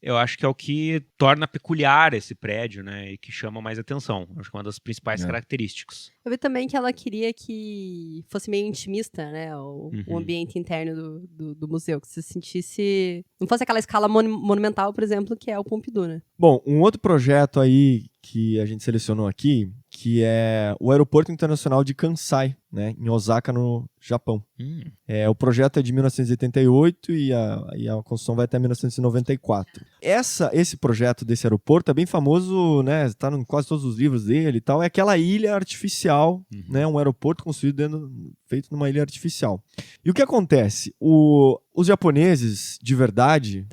eu acho que é o que torna peculiar esse prédio, né, e que chama mais atenção. Acho que é uma das principais características. Eu vi também que ela queria que fosse meio intimista, né, o ambiente interno do museu, que se sentisse... Não fosse aquela escala monumental, por exemplo, que é o Pompidou, né? Bom, um outro projeto aí que a gente selecionou aqui, que é o Aeroporto Internacional de Kansai, né, em Osaka, no Japão. O projeto é de 1988 e a construção vai até 1994. Esse projeto desse aeroporto é bem famoso, né, está em quase todos os livros dele e tal, é aquela ilha artificial, né, um aeroporto construído feito numa ilha artificial. E o que acontece? Os japoneses, de verdade...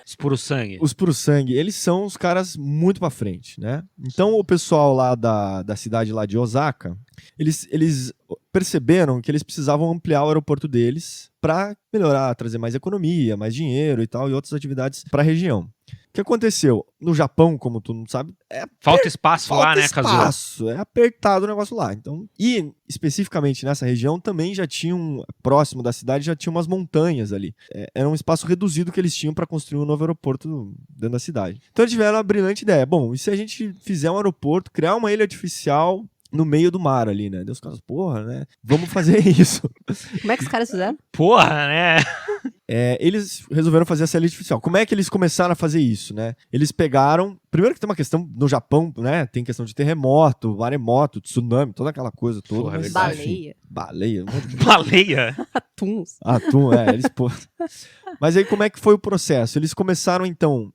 Os puro-sangue. Os puro-sangue, eles são os caras muito pra frente, né? Então o pessoal lá da cidade lá de Osaka, eles perceberam que eles precisavam ampliar o aeroporto deles para melhorar, trazer mais economia, mais dinheiro e tal, e outras atividades para a região. O que aconteceu? No Japão, como tu não sabe, Falta espaço lá, né, Kazu? espaço, é apertado o negócio lá. Então, e especificamente nessa região também já tinham, próximo da cidade, já tinha umas montanhas ali. Era um espaço reduzido que eles tinham para construir um novo aeroporto dentro da cidade. Então eles tiveram uma brilhante ideia. Bom, e se a gente fizer um aeroporto, criar uma ilha artificial no meio do mar ali, né? Deus, caras, porra, né? Vamos fazer isso. Como é que os caras fizeram? Porra, né? Eles resolveram fazer essa ilha artificial. Como é que eles começaram a fazer isso, né? Eles pegaram... Primeiro que tem uma questão no Japão, né? Tem questão de terremoto, maremoto, tsunami, toda aquela coisa toda. Porra, mas, verdade. enfim, baleia. Um monte de... Baleia? Atuns. Atum, eles... Mas aí como é que foi o processo? Eles começaram, então...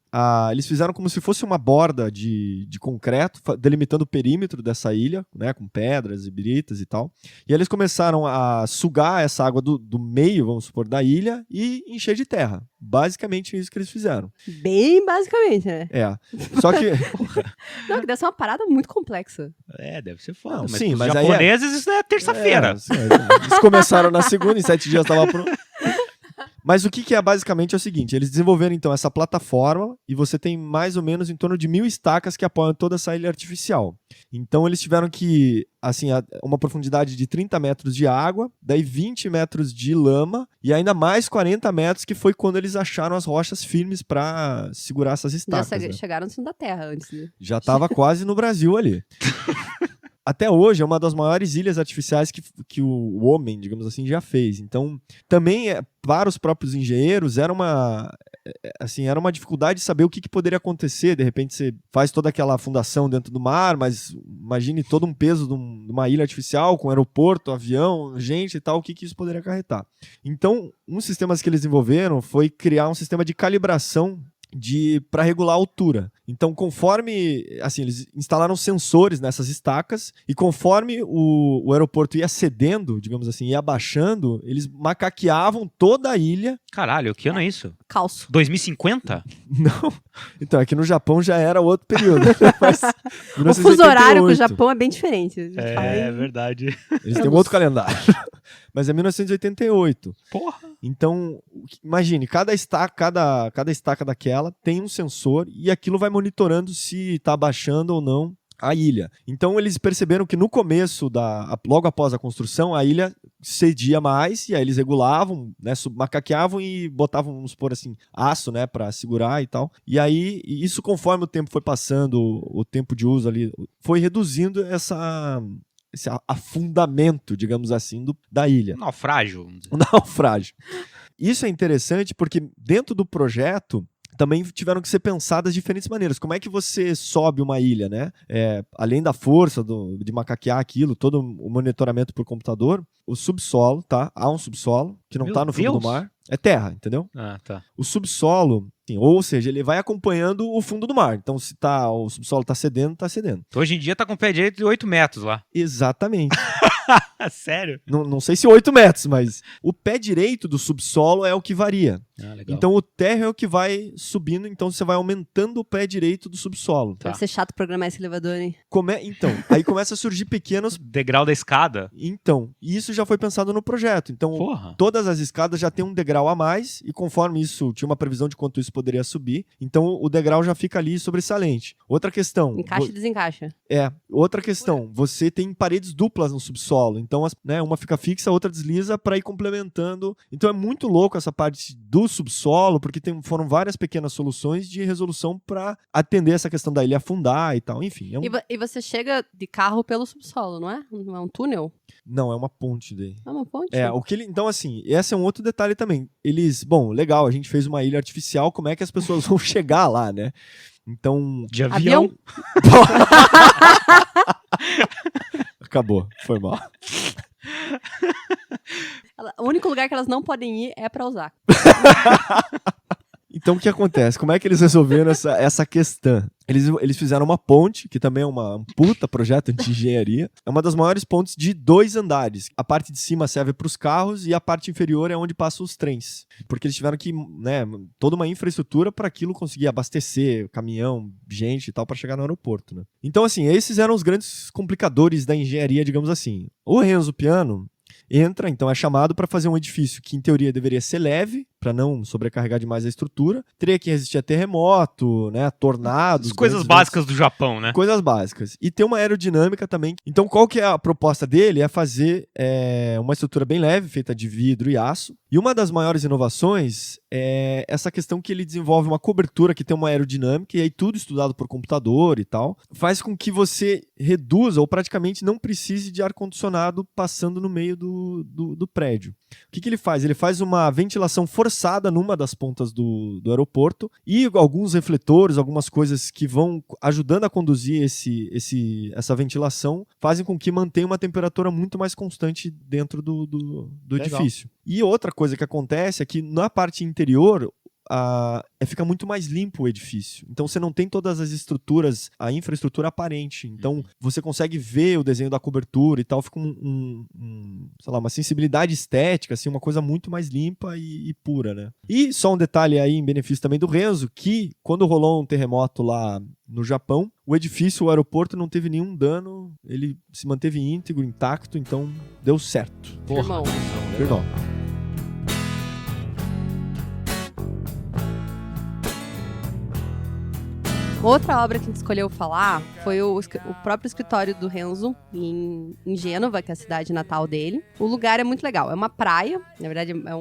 Eles fizeram como se fosse uma borda de concreto, delimitando o perímetro dessa ilha, né? Com pedras e biritas e tal. E aí eles começaram a sugar essa água do meio, vamos supor, da ilha e encher de terra. Basicamente isso que eles fizeram. Bem basicamente, né? Só que... Não, que deve ser uma parada muito complexa. Deve ser foda. Não, mas sim, os mas aí japoneses isso é terça-feira. Eles começaram na segunda, em 7 dias estava pronto. Mas o que é basicamente é o seguinte, eles desenvolveram então essa plataforma e você tem mais ou menos em torno de 1.000 estacas que apoiam toda essa ilha artificial. Então eles tiveram que, assim, uma profundidade de 30 metros de água, daí 20 metros de lama e ainda mais 40 metros, que foi quando eles acharam as rochas firmes para segurar essas estacas. Já né? chegaram no cimo da terra antes, né? Já estava quase no Brasil ali. Até hoje é uma das maiores ilhas artificiais que o homem, digamos assim, já fez. Então, também para os próprios engenheiros era uma dificuldade de saber o que poderia acontecer. De repente você faz toda aquela fundação dentro do mar, mas imagine todo um peso de uma ilha artificial com aeroporto, avião, gente e tal, o que isso poderia acarretar. Então, um dos sistemas que eles desenvolveram foi criar um sistema de calibração para regular a altura. Então, conforme, assim, eles instalaram sensores nessas estacas e conforme o aeroporto ia cedendo, digamos assim, ia abaixando, eles macaqueavam toda a ilha. Caralho, que ano é isso? Calço. 2050? Não. Então, aqui no Japão já era outro período. Mas, O fuso horário com o Japão é bem diferente. A gente fala em- verdade. Eles têm um outro calendário. Mas é 1988. Porra. Então, imagine, cada estaca daquela tem um sensor e aquilo vai monitorando se está baixando ou não a ilha. Então, eles perceberam que no começo, logo após a construção, a ilha cedia mais e aí eles regulavam, né, macaqueavam e botavam, vamos supor assim, aço, né, para segurar e tal. E aí, isso conforme o tempo foi passando, o tempo de uso ali, foi reduzindo esse afundamento, digamos assim, da ilha. Naufrágio. O naufrágio. Isso é interessante porque dentro do projeto também tiveram que ser pensadas diferentes maneiras. Como é que você sobe uma ilha, né? Além da força de macaquear aquilo, todo o monitoramento por computador, o subsolo, tá? Há um subsolo que não Meu está no fundo Deus. do mar. É terra, entendeu? Ah, tá. O subsolo, sim, ou seja, ele vai acompanhando o fundo do mar. Então, se o subsolo está cedendo, está cedendo. Hoje em dia tá com o pé direito de 8 metros lá. Exatamente. Sério? Não sei se 8 metros, mas o pé direito do subsolo é o que varia. Ah, legal. Então o térreo é o que vai subindo, então você vai aumentando o pé direito do subsolo. Tá. Deve ser chato programar esse elevador, hein? Então, aí começa a surgir pequenos... Degrau da escada? Então, e isso já foi pensado no projeto. Então, Porra. todas as escadas já tem um degrau a mais, e conforme isso, tinha uma previsão de quanto isso poderia subir, então o degrau já fica ali sobressalente. Outra questão... Encaixa e desencaixa. Outra questão, você tem paredes duplas no subsolo, então uma fica fixa, a outra desliza para ir complementando. Então é muito louco essa parte do subsolo, porque foram várias pequenas soluções de resolução para atender essa questão da ilha afundar e tal. Enfim, E você chega de carro pelo subsolo, não é? Não é um túnel? não, é uma ponte daí. É uma ponte? Então assim, esse é um outro detalhe também. Legal, a gente fez uma ilha artificial, como é que as pessoas vão chegar lá, né? Então, De avião? acabou, foi mal. O único lugar que elas não podem ir é pra usar. Então, o que acontece? Como é que eles resolveram essa questão? Eles fizeram uma ponte, que também é um puta projeto de engenharia. É uma das maiores pontes de 2 andares. A parte de cima serve para os carros e a parte inferior é onde passam os trens. Porque eles tiveram que, toda uma infraestrutura para aquilo conseguir abastecer caminhão, gente e tal, para chegar no aeroporto, né? Então, assim, esses eram os grandes complicadores da engenharia, digamos assim. O Renzo Piano entra, então é chamado para fazer um edifício que, em teoria, deveria ser leve, para não sobrecarregar demais a estrutura. Teria que resistir a terremoto, né, a tornados. As coisas básicas do Japão, né? Coisas básicas. E tem uma aerodinâmica também. Então, qual que é a proposta dele? É fazer uma estrutura bem leve, feita de vidro e aço. E uma das maiores inovações é essa questão que ele desenvolve uma cobertura que tem uma aerodinâmica, e aí tudo estudado por computador e tal, faz com que você reduza ou praticamente não precise de ar-condicionado passando no meio do prédio. O que ele faz? Ele faz uma ventilação forçada numa das pontas do aeroporto e alguns refletores, algumas coisas que vão ajudando a conduzir essa ventilação, fazem com que mantenha uma temperatura muito mais constante dentro do edifício. E outra coisa que acontece é que na parte interior fica muito mais limpo o edifício. Então você não tem todas as estruturas, a infraestrutura aparente. Então você consegue ver o desenho da cobertura e tal, fica uma sensibilidade estética, assim, uma coisa muito mais limpa e pura, né? E só um detalhe aí em benefício também do Renzo, que quando rolou um terremoto lá no Japão, o edifício, o aeroporto não teve nenhum dano, ele se manteve íntegro, intacto, então deu certo. Irmão. Perdão. Outra obra que a gente escolheu falar foi o próprio escritório do Renzo, em Gênova, que é a cidade natal dele. O lugar é muito legal. É uma praia, na verdade é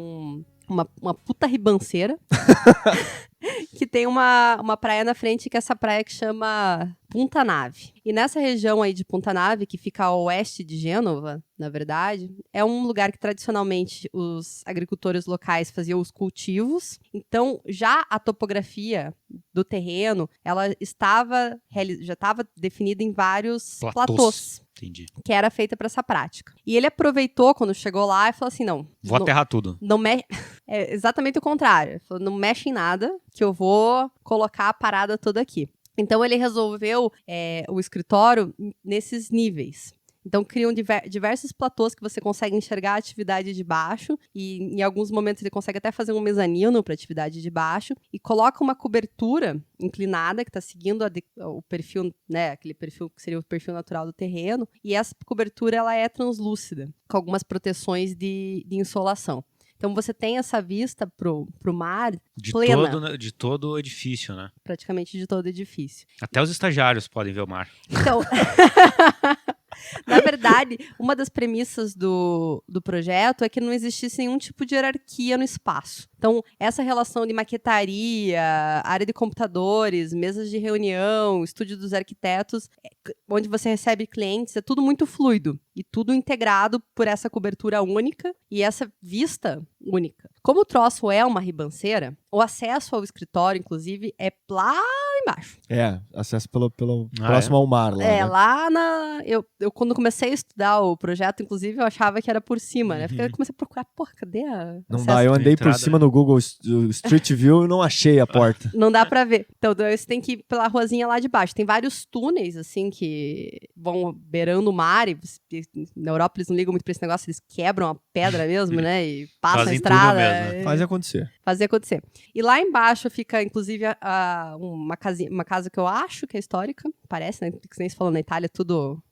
uma puta ribanceira, que tem uma praia na frente, que é essa praia que chama Punta Nave. E nessa região aí de Punta Nave, que fica a oeste de Gênova, na verdade, é um lugar que tradicionalmente os agricultores locais faziam os cultivos. Então, já a topografia do terreno, ela já estava definida em vários platôs. Entendi. Que era feita para essa prática. E ele aproveitou quando chegou lá e falou assim, Vou aterrar tudo. É exatamente o contrário. Ele falou, não mexe em nada, que eu vou colocar a parada toda aqui. Então ele resolveu o escritório nesses níveis. Então criam diversos platôs que você consegue enxergar a atividade de baixo, e em alguns momentos ele consegue até fazer um mezanino para a atividade de baixo, e coloca uma cobertura inclinada que está seguindo o perfil, né, aquele perfil que seria o perfil natural do terreno, e essa cobertura ela é translúcida, com algumas proteções de insolação. Então você tem essa vista pro mar plena. De todo o edifício, né? Praticamente de todo o edifício. Até os estagiários podem ver o mar. Então, na verdade, uma das premissas do projeto é que não existisse nenhum tipo de hierarquia no espaço. Então, essa relação de maquetaria, área de computadores, mesas de reunião, estúdio dos arquitetos, onde você recebe clientes, é tudo muito fluido e tudo integrado por essa cobertura única e essa vista única. Como o troço é uma ribanceira, o acesso ao escritório, inclusive, é lá embaixo. Acesso pelo Ah, próximo ao mar lá, né? Lá eu quando comecei a estudar o projeto, inclusive, eu achava que era por cima, né? Porque eu comecei a procurar, porra, cadê a Não acesso? dá, eu andei por entrada, cima no Google Street View e não achei a porta. Não dá pra ver. Então, você tem que ir pela ruazinha lá de baixo. Tem vários túneis, assim, que vão beirando o mar. E na Europa eles não ligam muito pra esse negócio, eles quebram a pedra mesmo, né? E passam a Fazem estrada. tudo mesmo, né? e- Faz acontecer. Fazer acontecer. E lá embaixo fica, inclusive, uma casa que eu acho que é histórica. Parece, né? Que nem você falou, na Itália, tudo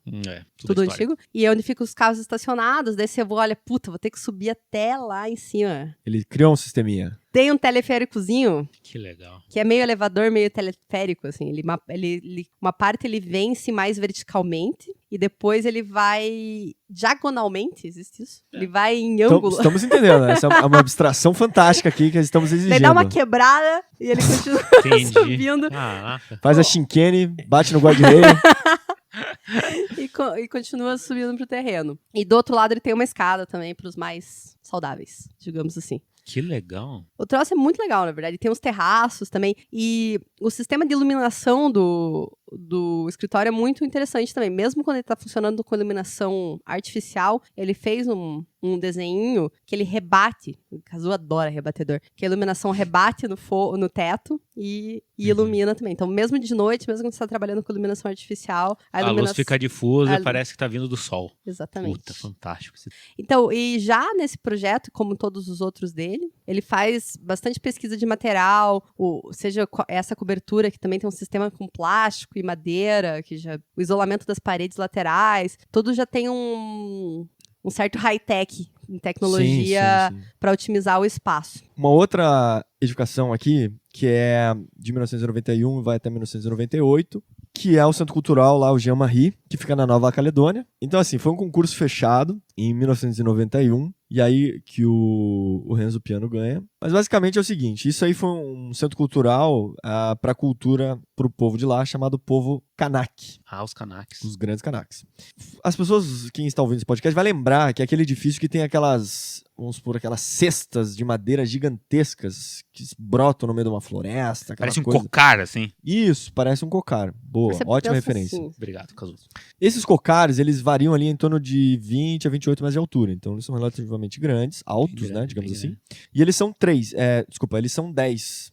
Tudo histórico. antigo. E é onde ficam os carros estacionados. Daí você olha, puta, vou ter que subir até lá em cima. Ele criou um sisteminha. Tem um teleféricozinho, Que legal. que é meio elevador, meio teleférico, assim. Uma parte ele vence mais verticalmente e depois ele vai diagonalmente, existe isso? Ele vai em Então, ângulo. estamos entendendo, né? Essa é uma abstração fantástica aqui que estamos exigindo. Daí dá uma quebrada e ele continua Entendi. subindo Caraca. Faz a chinquene, bate no guarda-reio. e continua subindo pro terreno. E do outro lado ele tem uma escada também pros mais saudáveis, digamos assim. Que legal. O troço é muito legal, na verdade. Tem uns terraços também. E o sistema de iluminação do escritório é muito interessante também. Mesmo quando ele está funcionando com iluminação artificial, ele fez um desenho que ele rebate. O Kazu adora rebatedor. Que a iluminação rebate no teto e ilumina também. Então, mesmo de noite, mesmo quando você está trabalhando com iluminação artificial, a A luz iluminação... fica difusa a- e parece que tá vindo do sol. Exatamente. Puta, fantástico. Então, e já nesse projeto, como todos os outros dele, ele faz bastante pesquisa de material, seja essa cobertura que também tem um sistema com plástico e madeira, o isolamento das paredes laterais, tudo já tem um certo high-tech em tecnologia Sim, sim, sim. para otimizar o espaço. Uma outra edificação aqui, que é de 1991 e vai até 1998, que é o Centro Cultural lá, o Jean-Marie, que fica na Nova Caledônia. Então, assim, foi um concurso fechado em 1991, e aí que o Renzo Piano ganha. Mas basicamente é o seguinte, isso aí foi um centro cultural para a cultura, para o povo de lá, chamado povo Kanak, Ah, os Kanaks. os grandes Kanaks. As pessoas, quem está ouvindo esse podcast, vai lembrar que é aquele edifício que tem aquelas, vamos supor, aquelas cestas de madeira gigantescas que brotam no meio de uma floresta. aquela Parece um coisa. cocar, assim. Isso, parece um cocar. Boa, Você ótima pensa referência. assim, Obrigado, Cazuza. Esses cocares, eles variam ali em torno de 20 a 28 metros de altura. Então, eles são relativamente grandes, altos, Bem né, grande, digamos bem assim. grande. E eles são eles são 10.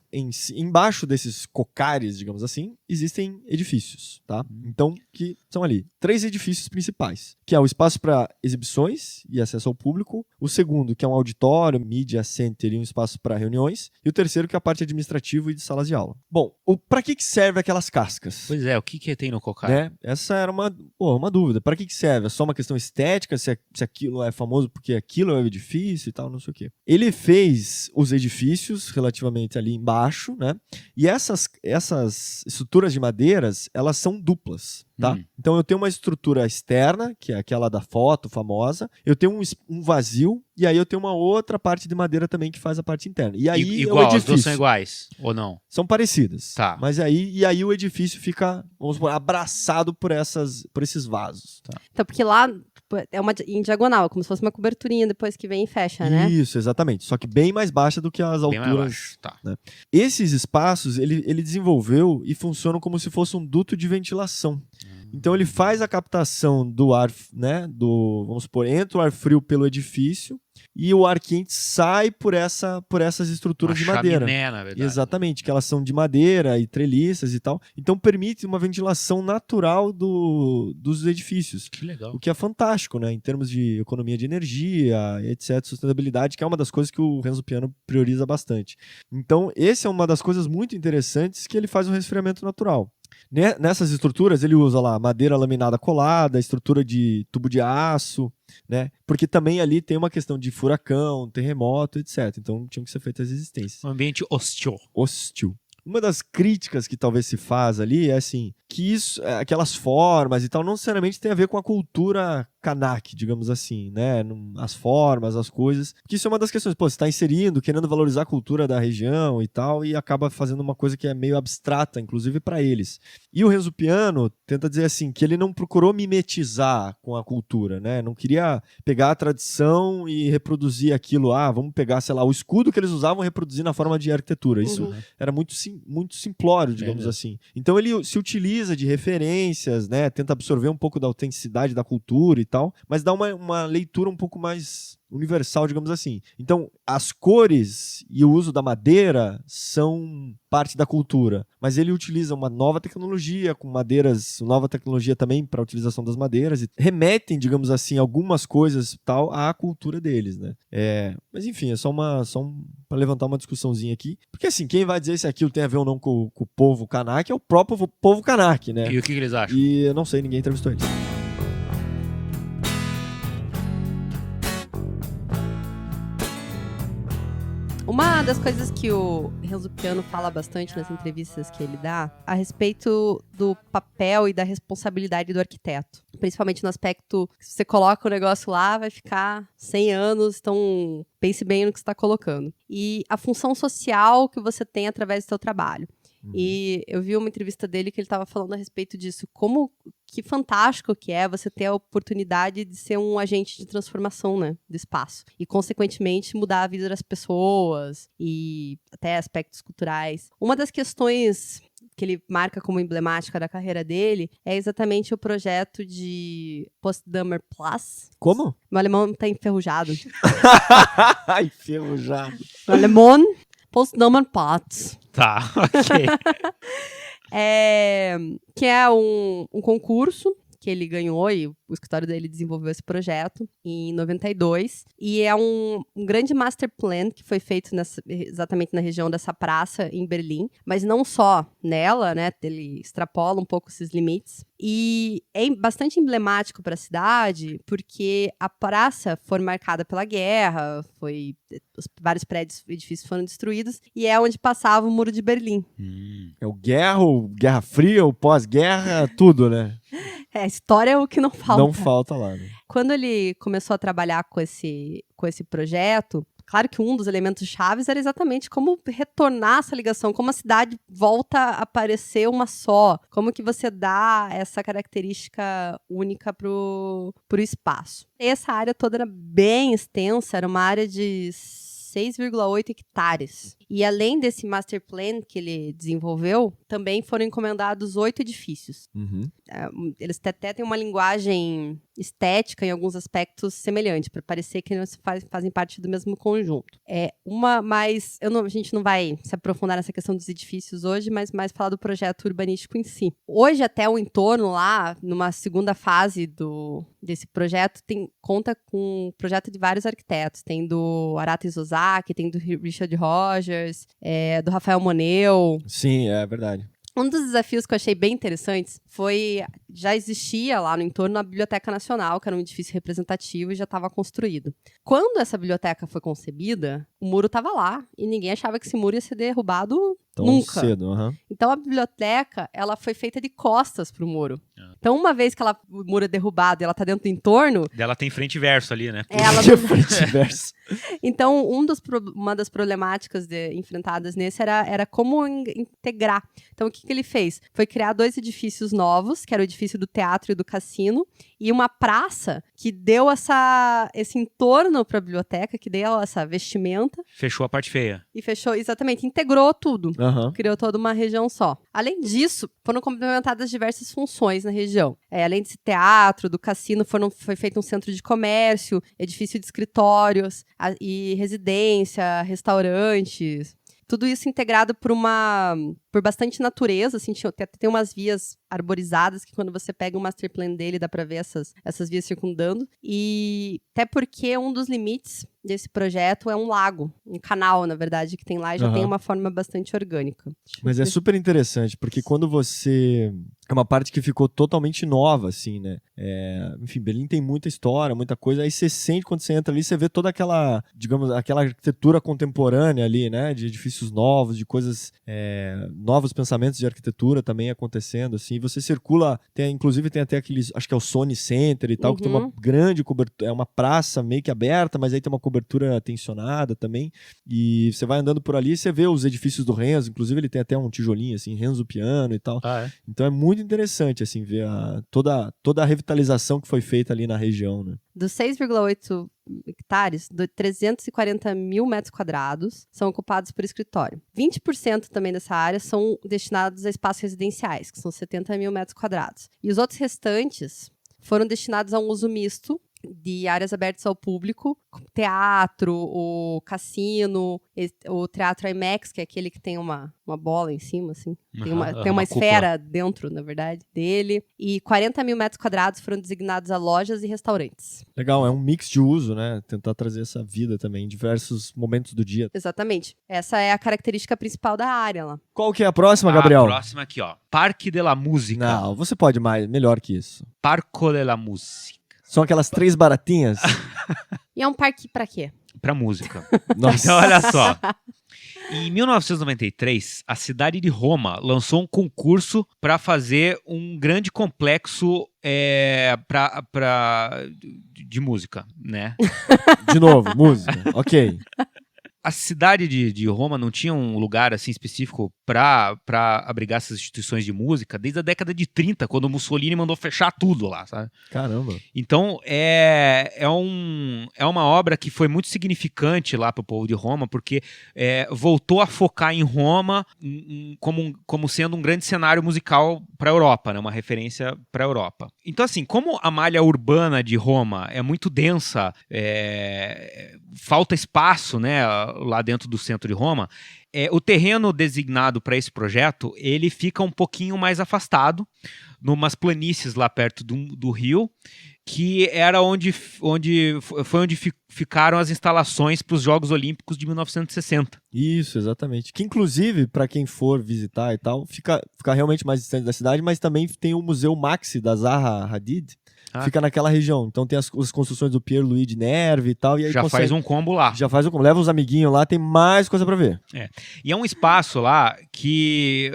Embaixo desses cocares, digamos assim, existem edifícios, tá? Então, que são ali 3 edifícios principais, que é o espaço para exibições e acesso ao público, o segundo, que é um auditório, media center e um espaço para reuniões, e o terceiro, que é a parte administrativa e de salas de aula. Bom, para que serve aquelas cascas? Pois é, o que tem no cocar? Né? Essa era uma dúvida. Para que serve? É só uma questão estética? Se aquilo é famoso porque aquilo é o edifício e tal, não sei o quê. Ele fez os edifícios relativamente ali embaixo, né? E essas estruturas de madeiras, elas são duplas, tá? Então eu tenho uma estrutura externa, que é aquela da foto famosa, eu tenho um vazio, e aí eu tenho uma outra parte de madeira também que faz a parte interna. E aí Igual, o as edifício. duas são iguais, ou não? São parecidas. Tá. Mas aí o edifício fica, vamos supor, abraçado por esses vasos. Tá? Então, porque lá é em diagonal, é como se fosse uma coberturinha depois que vem e fecha, né? Isso, exatamente. Só que bem mais baixa do que as Bem mais alturas. baixo, tá. Esses espaços, ele desenvolveu e funcionam como se fosse um duto de ventilação. Então ele faz a captação do ar, né? Vamos supor, entra o ar frio pelo edifício e o ar quente sai por essas estruturas Uma de madeira. chaminé, na verdade. Exatamente, que elas são de madeira e treliças e tal. Então permite uma ventilação natural dos edifícios. Que legal. O que é fantástico, né? Em termos de economia de energia, etc., sustentabilidade, que é uma das coisas que o Renzo Piano prioriza bastante. Então, essa é uma das coisas muito interessantes que ele faz um resfriamento natural. Nessas estruturas, ele usa lá madeira laminada colada, estrutura de tubo de aço, né? Porque também ali tem uma questão de furacão, terremoto, etc. Então, tinham que ser feitas resistências. Um ambiente hostil. Uma das críticas que talvez se faz ali é assim, que aquelas formas e tal não necessariamente tem a ver com a cultura Kanak, digamos assim, né? As formas, as coisas. Porque isso é uma das questões. Pô, você está inserindo, querendo valorizar a cultura da região e tal, e acaba fazendo uma coisa que é meio abstrata, inclusive para eles. E o Renzo Piano tenta dizer assim, que ele não procurou mimetizar com a cultura, né? Não queria pegar a tradição e reproduzir aquilo. Vamos pegar, sei lá, o escudo que eles usavam e reproduzir na forma de arquitetura. Isso era muito muito simplório, digamos mesmo. assim. Então ele se utiliza de referências, né? Tenta absorver um pouco da autenticidade da cultura e tal, mas dá uma leitura um pouco mais universal, digamos assim. Então, as cores e o uso da madeira são parte da cultura, mas ele utiliza uma nova tecnologia, com madeiras, nova tecnologia também para a utilização das madeiras, e remetem, digamos assim, algumas coisas tal à cultura deles, né? Mas enfim, é só para levantar uma discussãozinha aqui, porque assim, quem vai dizer se aquilo tem a ver ou não com o povo kanak é o próprio povo kanak, né? E o que eles acham? E eu não sei, ninguém entrevistou eles. Uma das coisas que o Renzo Piano fala bastante nas entrevistas que ele dá a respeito do papel e da responsabilidade do arquiteto. Principalmente no aspecto que se você coloca o negócio lá, vai ficar 100 anos, então pense bem no que você está colocando. E a função social que você tem através do seu trabalho. E eu vi uma entrevista dele que ele estava falando a respeito disso. Que fantástico que é você ter a oportunidade de ser um agente de transformação, né, do espaço. E, consequentemente, mudar a vida das pessoas e até aspectos culturais. Uma das questões que ele marca como emblemática da carreira dele é exatamente o projeto de Potsdamer Platz. Como? Meu alemão tá enferrujado. Enferrujado. Meu alemão, Potsdamer Platz. Tá, ok. Que é um concurso que ele ganhou e o escritório dele desenvolveu esse projeto em 92. E é um grande master plan que foi feito exatamente na região dessa praça em Berlim. Mas não só nela, né? Ele extrapola um pouco esses limites. E é bastante emblemático para a cidade porque a praça foi marcada pela guerra, vários prédios, edifícios foram destruídos e é onde passava o Muro de Berlim. É o Guerra Fria, o pós-guerra, tudo, né? A história é o que não falta. Não falta lá, né? Quando ele começou a trabalhar com esse projeto, claro que um dos elementos chaves era exatamente como retornar essa ligação, como a cidade volta a parecer uma só, como que você dá essa característica única pro espaço. Essa área toda era bem extensa, era uma área de 6,8 hectares. E além desse master plan que ele desenvolveu, também foram encomendados 8 edifícios. Eles até têm uma linguagem estética em alguns aspectos semelhante, para parecer que eles fazem parte do mesmo conjunto. Mas a gente não vai se aprofundar nessa questão dos edifícios hoje, mas mais falar do projeto urbanístico em si. Hoje, até o entorno lá, numa segunda fase desse projeto, conta com um projeto de vários arquitetos. Tem do Arata Isozaki, tem do Richard Rogers, do Rafael Moneu. Sim, é verdade. Um dos desafios que eu achei bem interessantes já existia lá no entorno a Biblioteca Nacional, que era um edifício representativo e já estava construído. Quando essa biblioteca foi concebida, o muro estava lá e ninguém achava que esse muro ia ser derrubado Tão nunca. cedo, Então a biblioteca, ela foi feita de costas pro muro. Então uma vez que o muro é derrubado e ela tá dentro do entorno... Ela tem frente e verso ali, né? Então uma das problemáticas enfrentadas nesse era como integrar. Então o que ele fez? Foi criar 2 edifícios novos, que era o edifício do teatro e do cassino, e uma praça que deu esse entorno para a biblioteca, que deu essa vestimenta. Fechou a parte feia. E fechou, exatamente, integrou tudo. Uhum. Criou toda uma região só. Além disso, foram complementadas diversas funções na região. Além desse teatro, do cassino, foi feito um centro de comércio, edifício de escritórios, e residência, restaurantes. Tudo isso integrado por bastante natureza, assim, tem umas vias arborizadas que quando você pega o master plan dele dá pra ver essas vias circundando. E até porque um dos limites desse projeto é um lago, um canal, na verdade, que tem lá e já tem uma forma bastante orgânica. Mas é super interessante, porque quando você... É uma parte que ficou totalmente nova, assim, né? Enfim, Berlim tem muita história, muita coisa. Aí você sente, quando você entra ali, você vê toda aquela, digamos, aquela arquitetura contemporânea ali, né? De edifícios novos, de coisas... novos pensamentos de arquitetura também acontecendo, assim. E você circula, inclusive tem até aqueles... Acho que é o Sony Center e tal, que tem uma grande cobertura... É uma praça meio que aberta, mas aí tem uma cobertura tensionada também. E você vai andando por ali e você vê os edifícios do Renzo. Inclusive ele tem até um tijolinho, assim, Renzo Piano e tal. Ah, é? Então é muito muito interessante, assim, ver toda a revitalização que foi feita ali na região, né? Dos 6,8 hectares, 340 mil metros quadrados são ocupados por escritório. 20% também dessa área são destinados a espaços residenciais, que são 70 mil metros quadrados. E os outros restantes foram destinados a um uso misto de áreas abertas ao público, como teatro, o cassino, o teatro IMAX, que é aquele que tem uma bola em cima, assim. Tem uma esfera dentro, na verdade, dele. E 40 mil metros quadrados foram designados a lojas e restaurantes. Legal, é um mix de uso, né? Tentar trazer essa vida também em diversos momentos do dia. Exatamente. Essa é a característica principal da área lá. Qual que é a próxima, Gabriel? A próxima aqui, ó. Parque de la Música. Não, você pode melhor que isso. Parco de la Música. São aquelas 3 baratinhas? E é um parque pra quê? Pra música. Nossa. Então, olha só. Em 1993, a cidade de Roma lançou um concurso para fazer um grande complexo de música, né? De novo, música. Ok. A cidade de Roma não tinha um lugar assim específico para abrigar essas instituições de música desde a década de 30, quando o Mussolini mandou fechar tudo lá, sabe? Caramba. Então, é uma obra que foi muito significante lá para o povo de Roma, porque voltou a focar em Roma como sendo um grande cenário musical para a Europa, né? Uma referência para a Europa. Então, assim, como a malha urbana de Roma é muito densa, falta espaço, né, lá dentro do centro de Roma, o terreno designado para esse projeto, ele fica um pouquinho mais afastado, numas planícies lá perto do rio, que era onde ficaram as instalações para os Jogos Olímpicos de 1960. Isso, exatamente. Que inclusive, para quem for visitar e tal, fica realmente mais distante da cidade, mas também tem o Museu Maxi da Zaha Hadid, fica naquela região. Então tem as construções do Pierre-Louis Nervi e tal. E aí faz um combo lá. Já faz um combo. Leva os amiguinhos lá, tem mais coisa pra ver. E é um espaço lá que,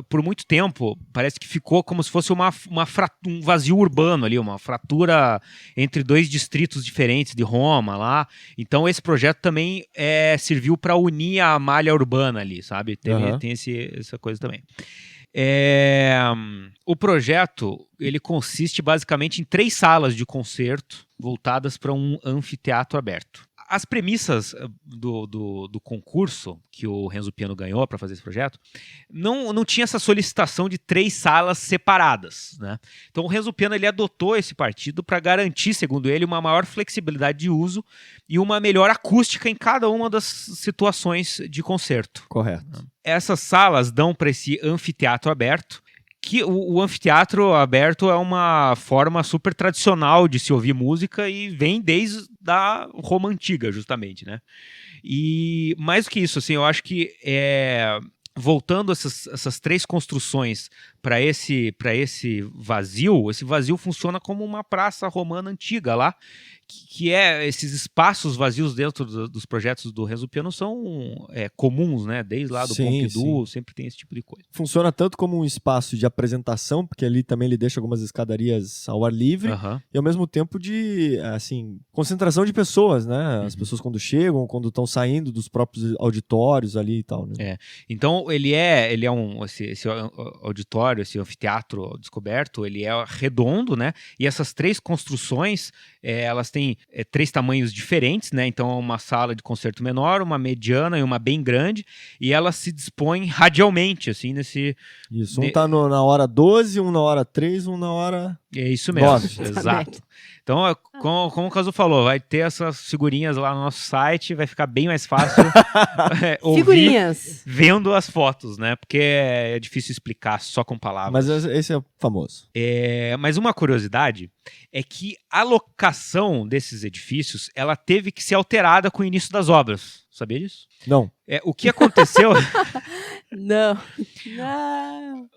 por muito tempo, parece que ficou como se fosse um vazio urbano ali, uma fratura entre 2 distritos diferentes de Roma lá. Então esse projeto também serviu para unir a malha urbana ali, sabe? Tem essa coisa também. O projeto ele consiste basicamente em 3 salas de concerto voltadas para um anfiteatro aberto. As premissas do concurso que o Renzo Piano ganhou para fazer esse projeto não tinha essa solicitação de 3 salas separadas, né? Então o Renzo Piano ele adotou esse partido para garantir, segundo ele, uma maior flexibilidade de uso e uma melhor acústica em cada uma das situações de concerto. Correto. Essas salas dão para esse anfiteatro aberto, que o anfiteatro aberto é uma forma super tradicional de se ouvir música e vem desde a Roma Antiga, justamente, né? E mais do que isso, assim, eu acho que voltando essas 3 construções para esse vazio, esse vazio funciona como uma praça romana antiga lá, que esses espaços vazios dentro dos projetos do Renzo Piano são comuns, né? Desde lá do Pompidou, sempre tem esse tipo de coisa. Funciona tanto como um espaço de apresentação, porque ali também ele deixa algumas escadarias ao ar livre, e ao mesmo tempo de, assim, concentração de pessoas, né? As pessoas quando chegam, quando estão saindo dos próprios auditórios ali e tal, né? Então ele é esse auditório, esse anfiteatro descoberto, ele é redondo, né? E essas 3 construções, elas têm 3 tamanhos diferentes, né? Então é uma sala de concerto menor, uma mediana e uma bem grande, e elas se dispõem radialmente, assim, nesse... Isso, um tá na hora 12, um na hora 3, um na hora... É isso mesmo, 9. Exato. Então, como o Cazu falou, vai ter essas figurinhas lá no nosso site, vai ficar bem mais fácil ouvir vendo as fotos, né? Porque é difícil explicar só com palavras. Mas esse é famoso. Mas uma curiosidade é que a locação desses edifícios, ela teve que ser alterada com o início das obras. Sabia disso? Não. O que aconteceu... Não.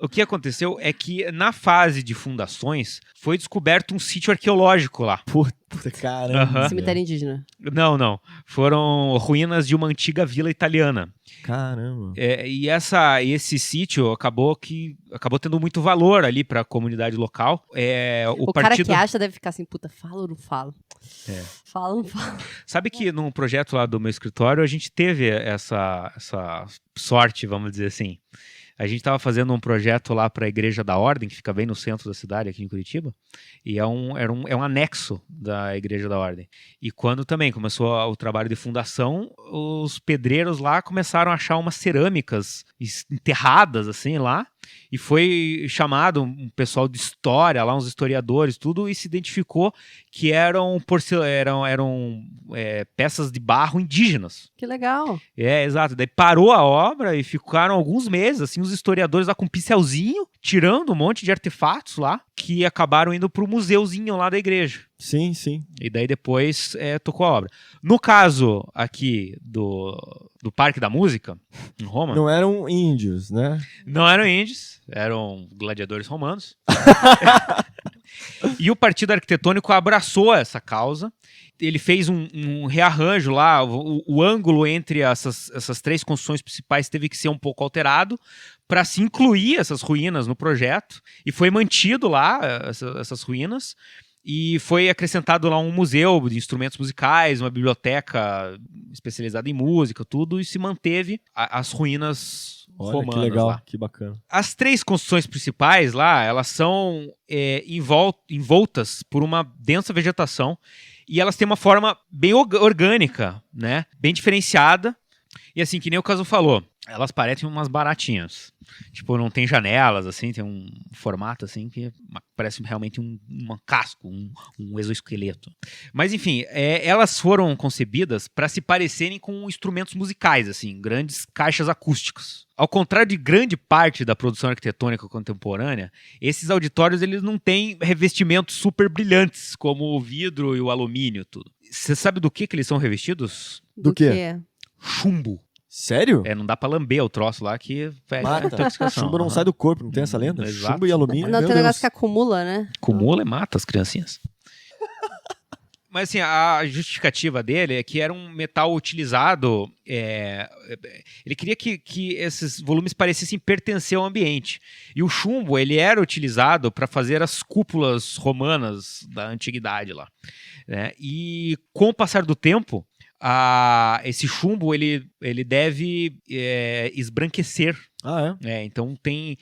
O que aconteceu é que na fase de fundações foi descoberto um sítio arqueológico lá. Puta caramba. Cemitério indígena. Não. Foram ruínas de uma antiga vila italiana. Caramba. E esse sítio acabou tendo muito valor ali para a comunidade local. O cara que acha deve ficar assim, puta, fala ou não fala? Fala ou não fala? Sabe que num projeto lá do meu escritório a gente teve essa sorte, vamos dizer assim, A gente estava fazendo um projeto lá para a Igreja da Ordem, que fica bem no centro da cidade, aqui em Curitiba, e é um anexo da Igreja da Ordem. E quando também começou o trabalho de fundação, os pedreiros lá começaram a achar umas cerâmicas enterradas, assim, lá, e foi chamado um pessoal de história, lá uns historiadores, tudo, e se identificou que eram peças de barro indígenas. Que legal. Exato. Daí parou a obra e ficaram alguns meses, assim, os historiadores lá com um pincelzinho, tirando um monte de artefatos lá, que acabaram indo pro museuzinho lá da igreja. Sim, sim. E daí depois tocou a obra. No caso aqui do Parque da Música, em Roma, Não eram índios, né? não eram índios, eram gladiadores romanos. E o Partido Arquitetônico abraçou essa causa. Ele fez um rearranjo lá, o ângulo entre essas três construções principais teve que ser um pouco alterado para se incluir essas ruínas no projeto. E foi mantido lá essas ruínas. E foi acrescentado lá um museu de instrumentos musicais, uma biblioteca especializada em música, tudo, e se manteve as ruínas Olha, romanas que legal, lá. que bacana. As três construções principais lá, elas são envoltas por uma densa vegetação e elas têm uma forma bem orgânica, né? Bem diferenciada. E assim, que nem o Caso falou, elas parecem umas baratinhas. Tipo, não tem janelas, assim, tem um formato, assim, que parece realmente um casco, um exoesqueleto. Mas, enfim, elas foram concebidas para se parecerem com instrumentos musicais, assim, grandes caixas acústicas. Ao contrário de grande parte da produção arquitetônica contemporânea, esses auditórios, eles não têm revestimentos super brilhantes, como o vidro e o alumínio, tudo. Você sabe do que eles são revestidos? Do quê? Chumbo. Sério? Não dá pra lamber o troço lá que Mata. intoxicação. Chumbo não sai do corpo, não tem essa lenda? Exato. Chumbo e alumínio, Não, meu tem um Deus. negócio que acumula, né? Acumula e mata as criancinhas. Mas assim, a justificativa dele é que era um metal utilizado. Ele queria que esses volumes parecessem pertencer ao ambiente. E o chumbo, ele era utilizado para fazer as cúpulas romanas da antiguidade lá, né? E com o passar do tempo, esse chumbo ele deve esbranquecer. Ah, é? Então tem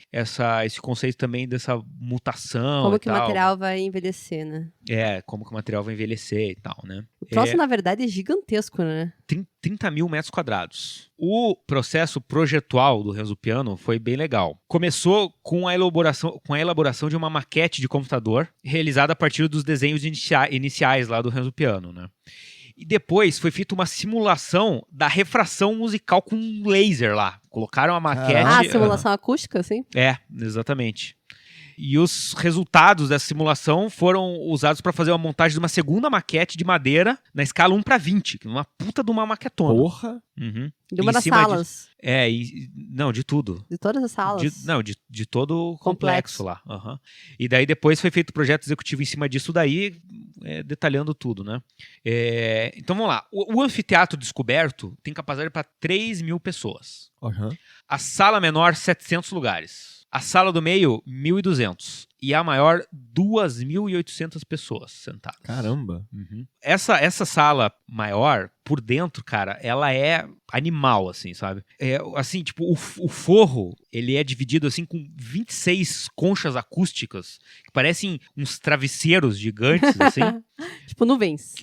esse conceito também dessa mutação. Como e que o tal. material vai envelhecer, né? Como que o material vai envelhecer e tal, né? O troço, na verdade, é gigantesco, né? 30 mil metros quadrados. O processo projetual do Renzo Piano foi bem legal. Começou com a elaboração de uma maquete de computador realizada a partir dos desenhos iniciais lá do Renzo Piano, né? E depois foi feita uma simulação da refração musical com um laser lá. Colocaram a maquete... Simulação acústica, assim? Exatamente. E os resultados dessa simulação foram usados para fazer uma montagem de uma segunda maquete de madeira na escala 1:20, que é uma puta de uma maquetona. Porra! Uhum. De uma Em das cima salas. Não, de tudo. De todas as salas. De todo o complexo lá. Uhum. E daí depois foi feito o projeto executivo em cima disso daí, detalhando tudo, né? Então vamos lá. O anfiteatro descoberto tem capacidade para 3 mil pessoas. Uhum. A sala menor, 700 lugares. A sala do meio, 1.200. E a maior, 2.800 pessoas sentadas. Caramba! Uhum. Essa sala maior, por dentro, cara, ela é animal, assim, sabe? Assim, tipo, o forro, ele é dividido, assim, com 26 conchas acústicas, que parecem uns travesseiros gigantes, assim. Tipo nuvens.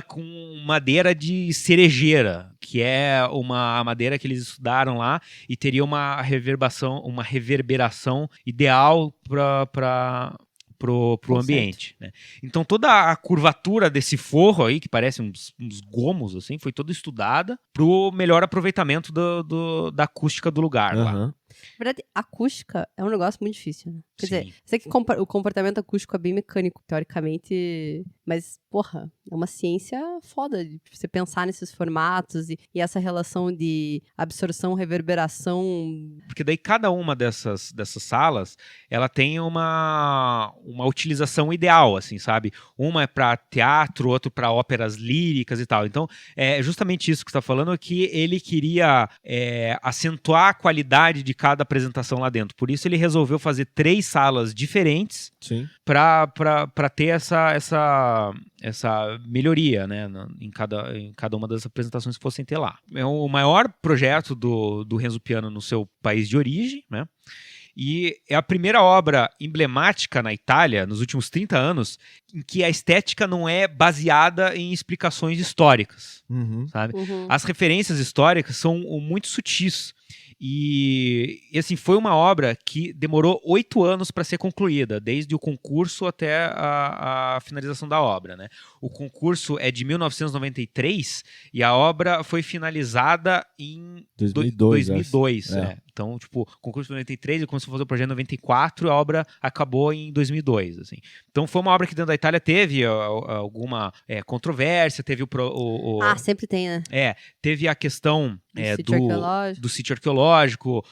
Com madeira de cerejeira, que é uma madeira que eles estudaram lá e teria uma reverberação ideal pro ambiente, né? Então toda a curvatura desse forro aí, que parece uns gomos, assim, foi toda estudada pro melhor aproveitamento da acústica do lugar lá. Uhum. Na verdade, acústica é um negócio muito difícil, né? Quer Sim. dizer, sei que o comportamento acústico é bem mecânico, teoricamente, mas, porra, é uma ciência foda de você pensar nesses formatos e essa relação de absorção, reverberação. Porque daí cada uma dessas salas, ela tem uma utilização ideal, assim, sabe? Uma é para teatro, outra para óperas líricas e tal. Então, é justamente isso que você está falando, que ele queria acentuar a qualidade de cada apresentação lá dentro. Por isso ele resolveu fazer 3 salas diferentes Sim. para ter essa melhoria, né, em cada uma das apresentações que fossem ter lá. É o maior projeto do Renzo Piano no seu país de origem, né? E é a primeira obra emblemática na Itália, nos últimos 30 anos, em que a estética não é baseada em explicações históricas, sabe? As referências históricas são muito sutis. E assim, foi uma obra que demorou 8 anos para ser concluída, desde o concurso até a finalização da obra, né? O concurso é de 1993 e a obra foi finalizada em 2002. É. Então, tipo, concurso de 93, ele começou a fazer o projeto em 94 e a obra acabou em 2002, assim. Então, foi uma obra que dentro da Itália teve alguma controvérsia, teve Ah, sempre tem, né? Teve a questão do sítio arqueológico,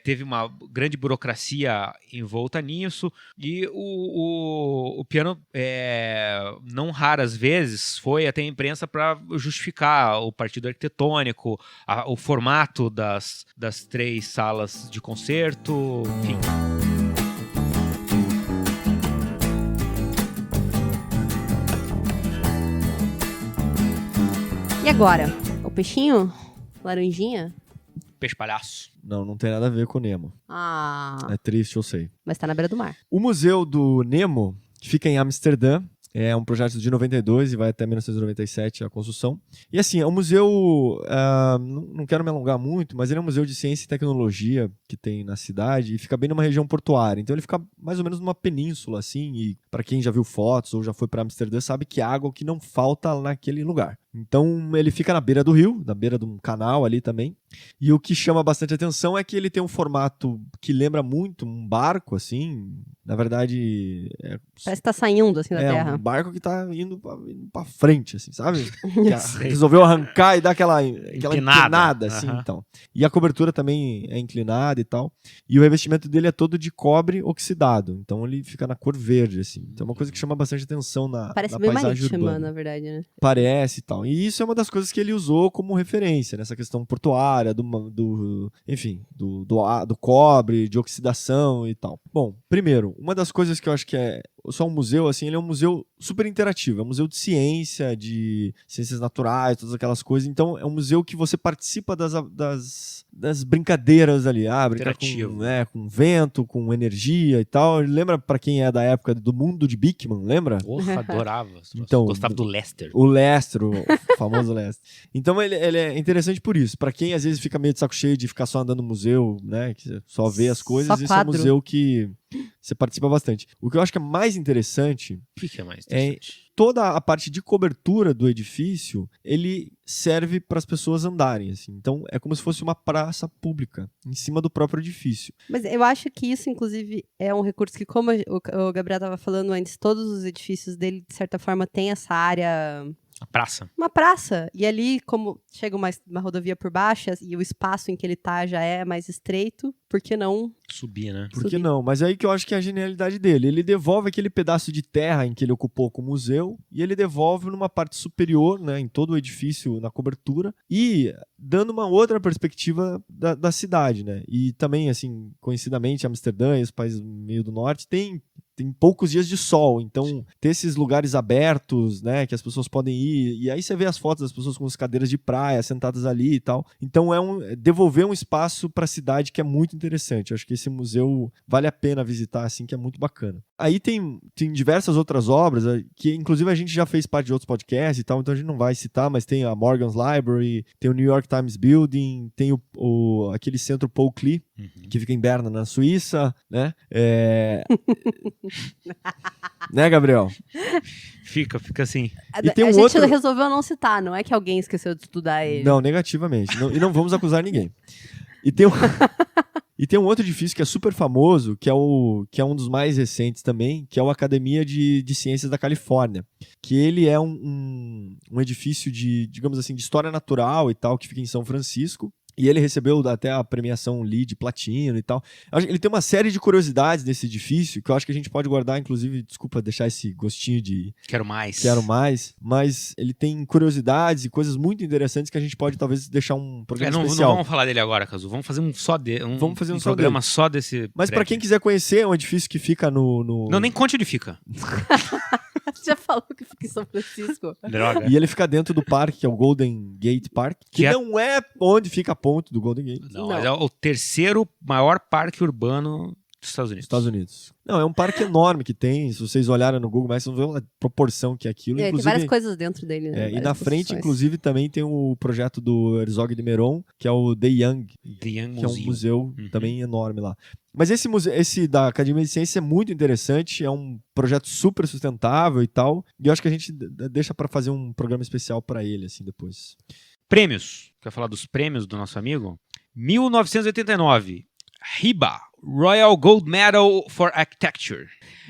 teve uma grande burocracia envolta nisso, e o Piano, não raras vezes, foi até a imprensa para justificar o partido arquitetônico, o formato das 3 salas de concerto, enfim. E agora? O peixinho? Laranjinha? Peixe palhaço. Não tem nada a ver com o Nemo. Ah, É triste, eu sei. mas tá na beira do mar. O Museu do Nemo fica em Amsterdã. É um projeto de 92 e vai até 1997 a construção. E assim, é um museu, não quero me alongar muito, mas ele é um museu de ciência e tecnologia que tem na cidade e fica bem numa região portuária. Então ele fica mais ou menos numa península, assim, e para quem já viu fotos ou já foi para Amsterdã, sabe que água é o que não falta naquele lugar. Então ele fica na beira do rio, na beira de um canal ali também. E o que chama bastante atenção é que ele tem um formato que lembra muito um barco, assim. Na verdade, Parece que tá saindo, assim, da terra. Um barco que tá indo pra frente, assim, sabe? Resolveu arrancar e dar aquela inclinada, assim, então. E a cobertura também é inclinada e tal. E o revestimento dele é todo de cobre oxidado. Então ele fica na cor verde, assim. Então é uma coisa que chama bastante atenção na Parece bem paisagem marítima, urbana. na verdade, né? Parece e tal. E isso é uma das coisas que ele usou como referência, nessa questão portuária, do cobre, de oxidação e tal. Bom, primeiro, uma das coisas que eu acho que é só um museu, assim, ele é um museu super interativo, é um museu de ciência, de ciências naturais, todas aquelas coisas. Então, é um museu que você participa das brincadeiras ali. Brincar com vento, com energia e tal. Lembra, pra quem é da época do mundo de Beckman, lembra? Porra, adorava. Então, gostava do Lester. O Lester, o famoso Lester. Então, ele é interessante por isso. Pra quem, às vezes, fica meio de saco cheio de ficar só andando no museu, né? Que só vê as coisas, esse é um museu que você participa bastante. O que eu acho que é mais interessante... O que é mais interessante? Toda a parte de cobertura do edifício, ele serve para as pessoas andarem, assim. Então, é como se fosse uma praça pública, em cima do próprio edifício. Mas eu acho que isso, inclusive, é um recurso que, como o Gabriel estava falando antes, todos os edifícios dele, de certa forma, tem essa área... A praça. Uma praça. E ali, como chega uma rodovia por baixo e o espaço em que ele tá já é mais estreito, por que não subir, né? Por que não? Mas aí que eu acho que é a genialidade dele. Ele devolve aquele pedaço de terra em que ele ocupou como museu e ele devolve numa parte superior, né, em todo o edifício, na cobertura, e dando uma outra perspectiva da cidade, né? E também, assim, conhecidamente, Amsterdã e os países do meio do norte tem poucos dias de sol, então ter esses lugares abertos, né, que as pessoas podem ir, e aí você vê as fotos das pessoas com as cadeiras de praia sentadas ali e tal. Então devolver um espaço para a cidade que é muito interessante. Eu acho que esse museu vale a pena visitar, assim, que é muito bacana. Aí tem diversas outras obras, que inclusive a gente já fez parte de outros podcasts e tal, então a gente não vai citar, mas tem a Morgan's Library, tem o New York Times Building, tem aquele centro Paul Klee, que fica em Berna, na Suíça, né? Né, Gabriel? Fica assim. E tem a gente resolveu não citar, não é que alguém esqueceu de estudar ele. Não, negativamente. E não vamos acusar ninguém. E tem um outro edifício que é super famoso, que é um dos mais recentes também, que é o Academia de Ciências da Califórnia. Que ele é um edifício de, digamos assim, de história natural e tal, que fica em São Francisco. E ele recebeu até a premiação LEED Platino e tal. Ele tem uma série de curiosidades desse edifício que eu acho que a gente pode guardar, inclusive, desculpa deixar esse gostinho de Quero mais. quero mais, mas ele tem curiosidades e coisas muito interessantes que a gente pode talvez deixar um programa Não especial. vamos falar dele agora, Cazu. Vamos fazer um só dele. Vamos fazer um só programa só desse. Mas pra prédio. quem quiser conhecer, é um edifício que fica no... Não, nem conte onde fica. Já falou que fica em São Francisco. Droga. E ele fica dentro do parque, que é o Golden Gate Park, que Que é- não é onde fica a ponte do Golden Gate. Não, Não. mas é o terceiro maior parque urbano dos Estados Unidos. Estados Unidos. Não, é um parque enorme que tem. Se vocês olharem no Google, mas vocês vão ver a proporção que é aquilo. Tem Inclusive, várias coisas dentro dele, né? e Várias na frente, construções. inclusive, também tem o projeto do Herzog de Meuron, que é o The Young, The Young que é um Museum. museu Uhum. também enorme lá. Mas esse museu, esse da Academia de Ciência é muito interessante, é um projeto super sustentável e tal. E eu acho que a gente deixa pra fazer um programa especial pra ele, assim, depois. Prêmios. Quer falar dos prêmios do nosso amigo? 1989. RIBA, Royal Gold Medal for Architecture.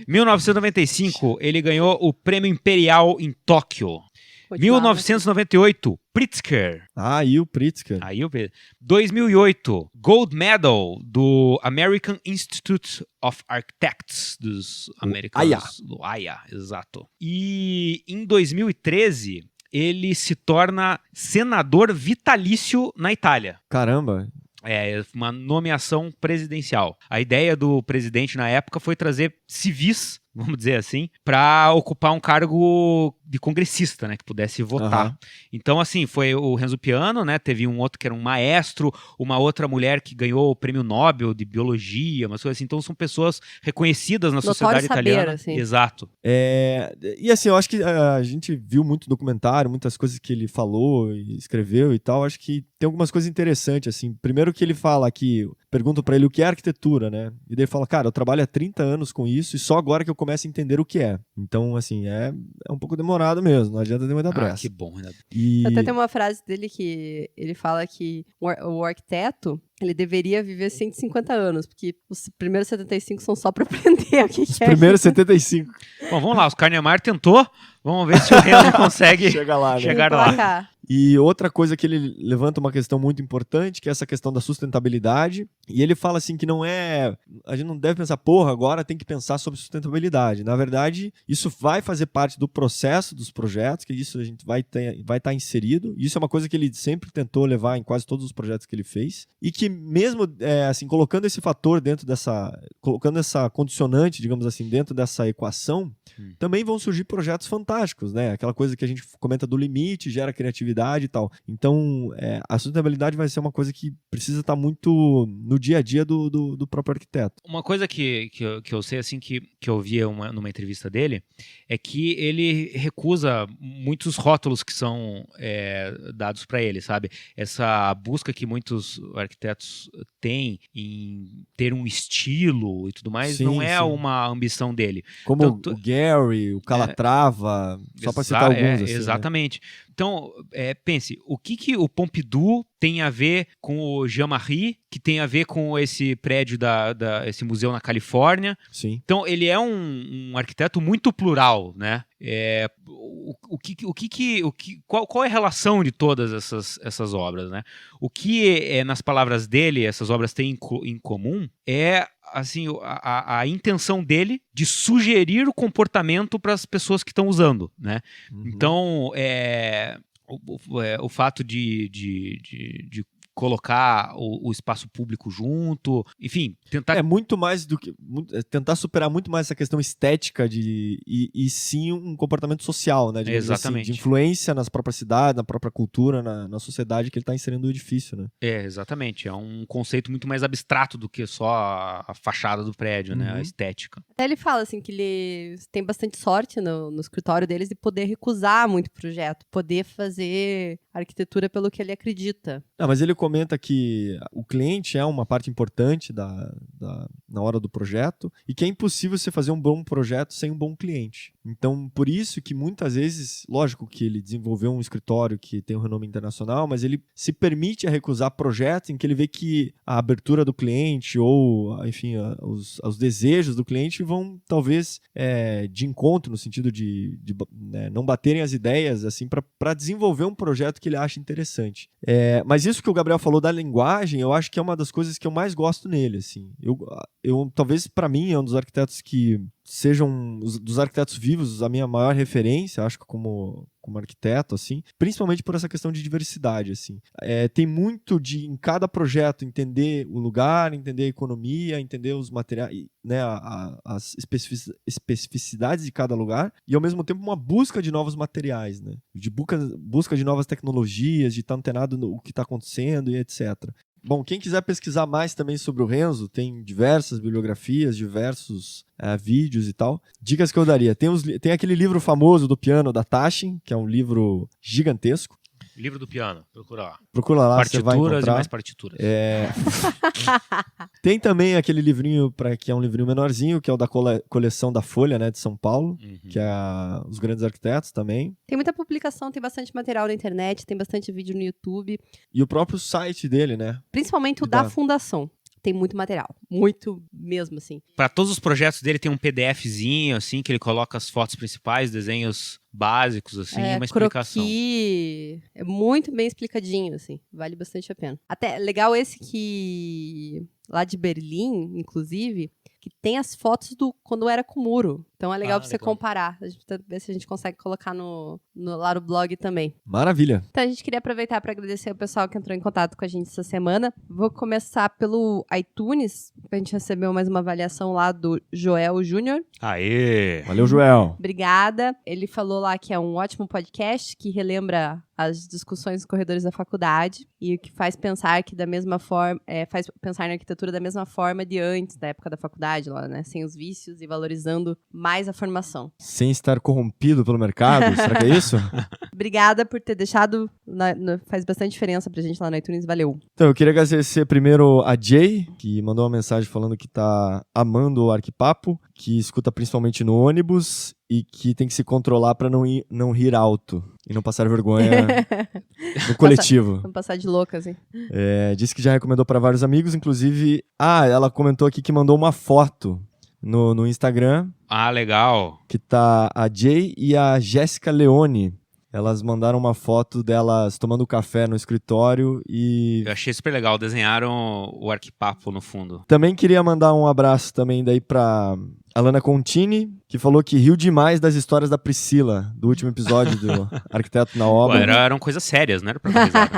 1995, ele ganhou o Prêmio Imperial em Tóquio. Continuava. 1998, Pritzker. Ah, e o Pritzker. Aí eu vejo. 2008, Gold Medal do American Institute of Architects dos americanos. AIA. Do AIA, exato. E em 2013, ele se torna senador vitalício na Itália. Caramba. É uma nomeação presidencial. A ideia do presidente na época foi trazer civis, vamos dizer assim, para ocupar um cargo de congressista, né, que pudesse votar. Aham. Então, assim, foi o Renzo Piano, né, teve um outro que era um maestro, uma outra mulher que ganhou o prêmio Nobel de biologia, umas coisas assim. Então, são pessoas reconhecidas na Notório sociedade saber, italiana. assim. Exato. E assim, eu acho que a gente viu muito documentário, muitas coisas que ele falou e escreveu e tal. Acho que tem algumas coisas interessantes, assim. Primeiro que ele fala que, perguntam pra ele o que é arquitetura, né? E daí ele fala, cara, eu trabalho há 30 anos com isso e só agora que eu começo a entender o que é. Então, assim, é um pouco demorado mesmo, não adianta ter muita Ah, pressa. que bom, Renato. E... Até tem uma frase dele que ele fala que o arquiteto, ele deveria viver 150 anos, porque os primeiros 75 são só pra aprender o que Os é. primeiros 75. Bom, vamos lá, o Kahneman tentou. Vamos ver se o Renzo consegue Chega lá, né? chegar lá. Emplacar. E outra coisa que ele levanta uma questão muito importante, que é essa questão da sustentabilidade. E ele fala assim que não é... A gente não deve pensar, porra, agora tem que pensar sobre sustentabilidade. Na verdade, isso vai fazer parte do processo dos projetos, que isso a gente vai estar inserido. Isso é uma coisa que ele sempre tentou levar em quase todos os projetos que ele fez. E que mesmo, assim, colocando esse fator dentro dessa... Colocando essa condicionante, digamos assim, dentro dessa equação, também vão surgir projetos fantásticos, né? Aquela coisa que a gente comenta do limite, gera criatividade e tal. Então, a sustentabilidade vai ser uma coisa que precisa estar muito no dia a dia do próprio arquiteto. Uma coisa que eu sei, assim, que eu vi numa entrevista dele, é que ele recusa muitos rótulos que são dados para ele, sabe? Essa busca que muitos arquitetos têm em ter um estilo e tudo mais, Sim, não é sim. uma ambição dele. Como Então, o Gary, o Calatrava, só para citar alguns. Assim, exatamente. Então, pense, o que o Pompidou tem a ver com o Jean-Marie, que tem a ver com esse prédio, esse museu na Califórnia? Sim. Então, ele é um arquiteto muito plural, né? Qual é a relação de todas essas obras, né? O que, nas palavras dele, essas obras têm em comum é, assim, a intenção dele de sugerir o comportamento para as pessoas que estão usando, né? Uhum. Então, o fato de colocar o espaço público junto, enfim, tentar... É muito mais do que... tentar superar muito mais essa questão estética e sim um comportamento social, né? Digamos Exatamente. Assim, de influência nas próprias cidades, na própria cultura, na sociedade que ele está inserindo no edifício, né? Exatamente. É um conceito muito mais abstrato do que só a fachada do prédio, né? A estética. Até ele fala assim que ele tem bastante sorte no escritório deles de poder recusar muito projeto, poder fazer arquitetura pelo que ele acredita. Não, mas ele comenta que o cliente é uma parte importante na hora do projeto e que é impossível você fazer um bom projeto sem um bom cliente. Então, por isso que muitas vezes, lógico que ele desenvolveu um escritório que tem um renome internacional, mas ele se permite a recusar projetos em que ele vê que a abertura do cliente ou, enfim, os desejos do cliente vão, talvez, de encontro, no sentido de não baterem as ideias, assim, para desenvolver um projeto que ele acha interessante. Mas isso que o Gabriel falou da linguagem, eu acho que é uma das coisas que eu mais gosto nele, assim. Eu talvez, para mim, é um dos arquitetos que sejam dos arquitetos vivos a minha maior referência, acho que como arquiteto, assim, principalmente por essa questão de diversidade, assim. Tem muito de, em cada projeto, entender o lugar, entender a economia, entender os materiais, né, as especificidades de cada lugar, e ao mesmo tempo uma busca de novos materiais, né, de busca de novas tecnologias, de estar antenado no que está acontecendo e etc. Bom, quem quiser pesquisar mais também sobre o Renzo, tem diversas bibliografias, diversos vídeos e tal. Dicas que eu daria. Tem aquele livro famoso do piano da Taschen, que é um livro gigantesco. Livro do piano, procura lá. Procura lá, você vai Partituras encontrar. e mais partituras. Tem também aquele livrinho, que é um livrinho menorzinho, que é o da coleção da Folha, né, de São Paulo, que é Os Grandes Arquitetos também. Tem muita publicação, tem bastante material na internet, tem bastante vídeo no YouTube. E o próprio site dele, né? Principalmente o da Fundação. Tem muito material. Muito mesmo, assim. Para todos os projetos dele tem um PDFzinho, assim, que ele coloca as fotos principais, desenhos básicos, assim, e uma explicação. Croquis, é muito bem explicadinho, assim. Vale bastante a pena. Até legal esse que... lá de Berlim, inclusive, que tem as fotos do quando era com muro. Então é legal pra você comparar. A gente ver se a gente consegue colocar lá no blog também. Maravilha. Então a gente queria aproveitar para agradecer o pessoal que entrou em contato com a gente essa semana. Vou começar pelo iTunes, a gente recebeu mais uma avaliação lá do Joel Júnior. Aê! Valeu, Joel. Obrigada. Ele falou lá que é um ótimo podcast que relembra as discussões nos corredores da faculdade e o que faz pensar que da mesma forma, faz pensar na arquitetura da mesma forma de antes, da época da faculdade, lá, né? Sem os vícios e valorizando mais a formação. Sem estar corrompido pelo mercado, será que é isso? Obrigada por ter deixado, faz bastante diferença pra gente lá no iTunes, valeu. Então, eu queria agradecer primeiro a Jay, que mandou uma mensagem falando que tá amando o Arquipapo, que escuta principalmente no ônibus e que tem que se controlar pra não rir alto e não passar vergonha no coletivo. Vamos passar de louca, assim. Disse que já recomendou pra vários amigos, inclusive... ela comentou aqui que mandou uma foto no Instagram. Ah, legal. Que tá a Jay e a Jéssica Leone. Elas mandaram uma foto delas tomando café no escritório e... Eu achei super legal, desenharam o Arquipapo no fundo. Também queria mandar um abraço também daí pra Alana Contini, que falou que riu demais das histórias da Priscila, do último episódio do Arquiteto na Obra. Pô, eram coisas sérias, não era pra dar risada.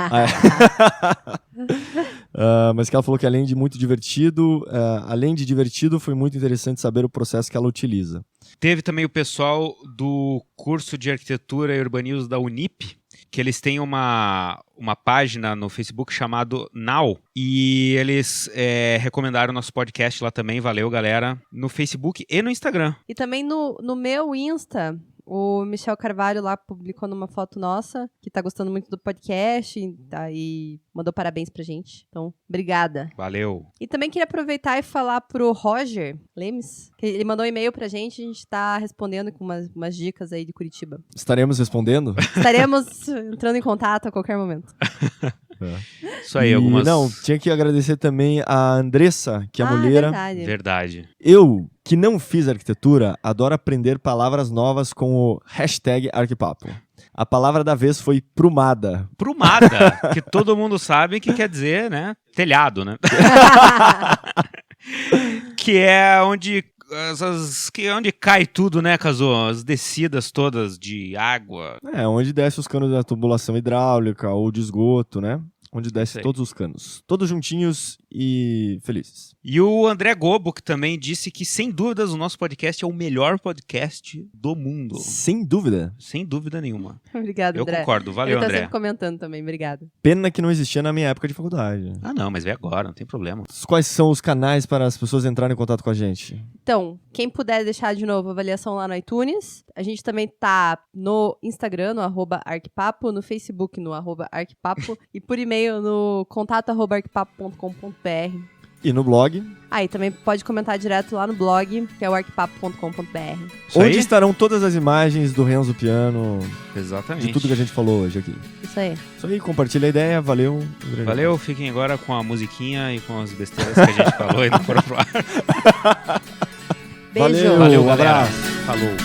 Mas que ela falou que além de divertido, foi muito interessante saber o processo que ela utiliza. Teve também o pessoal do curso de Arquitetura e Urbanismo da Unip, que eles têm uma página no Facebook chamado Now, e eles recomendaram o nosso podcast lá também, valeu galera, no Facebook e no Instagram. E também no meu Insta, o Michel Carvalho lá publicou numa foto nossa, que tá gostando muito do podcast e mandou parabéns pra gente. Então, obrigada. Valeu. E também queria aproveitar e falar pro Roger Lemes, que ele mandou um e-mail pra gente, a gente tá respondendo com umas dicas aí de Curitiba. Estaremos respondendo? Estaremos entrando em contato a qualquer momento. Isso aí, algumas... Não, tinha que agradecer também a Andressa, que é a mulher. Verdade. Eu, que não fiz arquitetura, adoro aprender palavras novas com o #Arquipapo. A palavra da vez foi prumada. Prumada, que todo mundo sabe que quer dizer, né, telhado, né? Que é onde cai tudo, né, Caso? As descidas todas de água. Onde desce os canos da tubulação hidráulica ou de esgoto, né? Onde desce todos os canos. Todos juntinhos e felizes. E o André Gobo, que também disse que, sem dúvidas, o nosso podcast é o melhor podcast do mundo. Sem dúvida? Sem dúvida nenhuma. Obrigado, André. Eu concordo. Valeu, André. Ele tá André. sempre comentando também, obrigado. Pena que não existia na minha época de faculdade. Ah, não, mas vem agora, não tem problema. Quais são os canais para as pessoas entrarem em contato com a gente? Então, quem puder deixar de novo a avaliação lá no iTunes, a gente também tá no Instagram, no @arquipapo, no Facebook, no @arquipapo, e por e-mail no contato@arquipapo.com.br. E no blog. Aí também pode comentar direto lá no blog, que é o arquipapo.com.br. Isso Onde aí? estarão todas as imagens do Renzo Piano, Exatamente. de tudo que a gente falou hoje aqui. Isso aí. Isso aí, compartilha a ideia, valeu. Valeu, fiquem agora com a musiquinha e com as besteiras que a gente falou e não foram pro ar. Beijo. Valeu. Valeu, Um galera. abraço. Falou.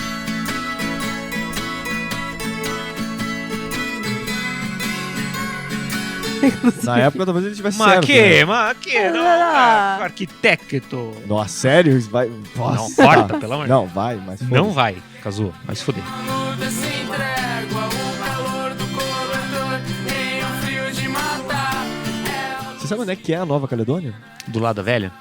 Na época talvez ele tivesse Mas certo. que? Né? Mas que? Não, Ah. arquiteto. Nossa, sério? Isso vai... Nossa. Não, corta, pelo amor de Não, vai, mas Não vai, Kazu. Vai se fuder. Luta sem trégua, o calor do cobertor em um frio de matar. Você sabe onde é que é a Nova Caledônia? Do lado da velha?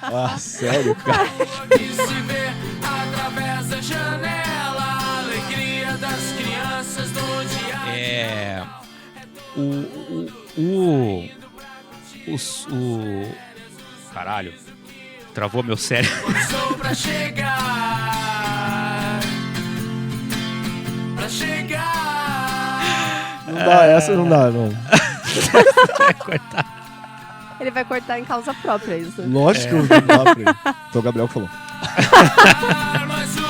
Ah, sério, cara. Que se vê através da janela, a alegria das crianças do dia. É. Caralho. Travou meu cérebro. Sou pra chegar. Pra chegar. Não dá, essa não dá, não. Ele vai cortar em causa própria isso. Lógico que eu não dá pra ele. Então o Gabriel que falou. Mas o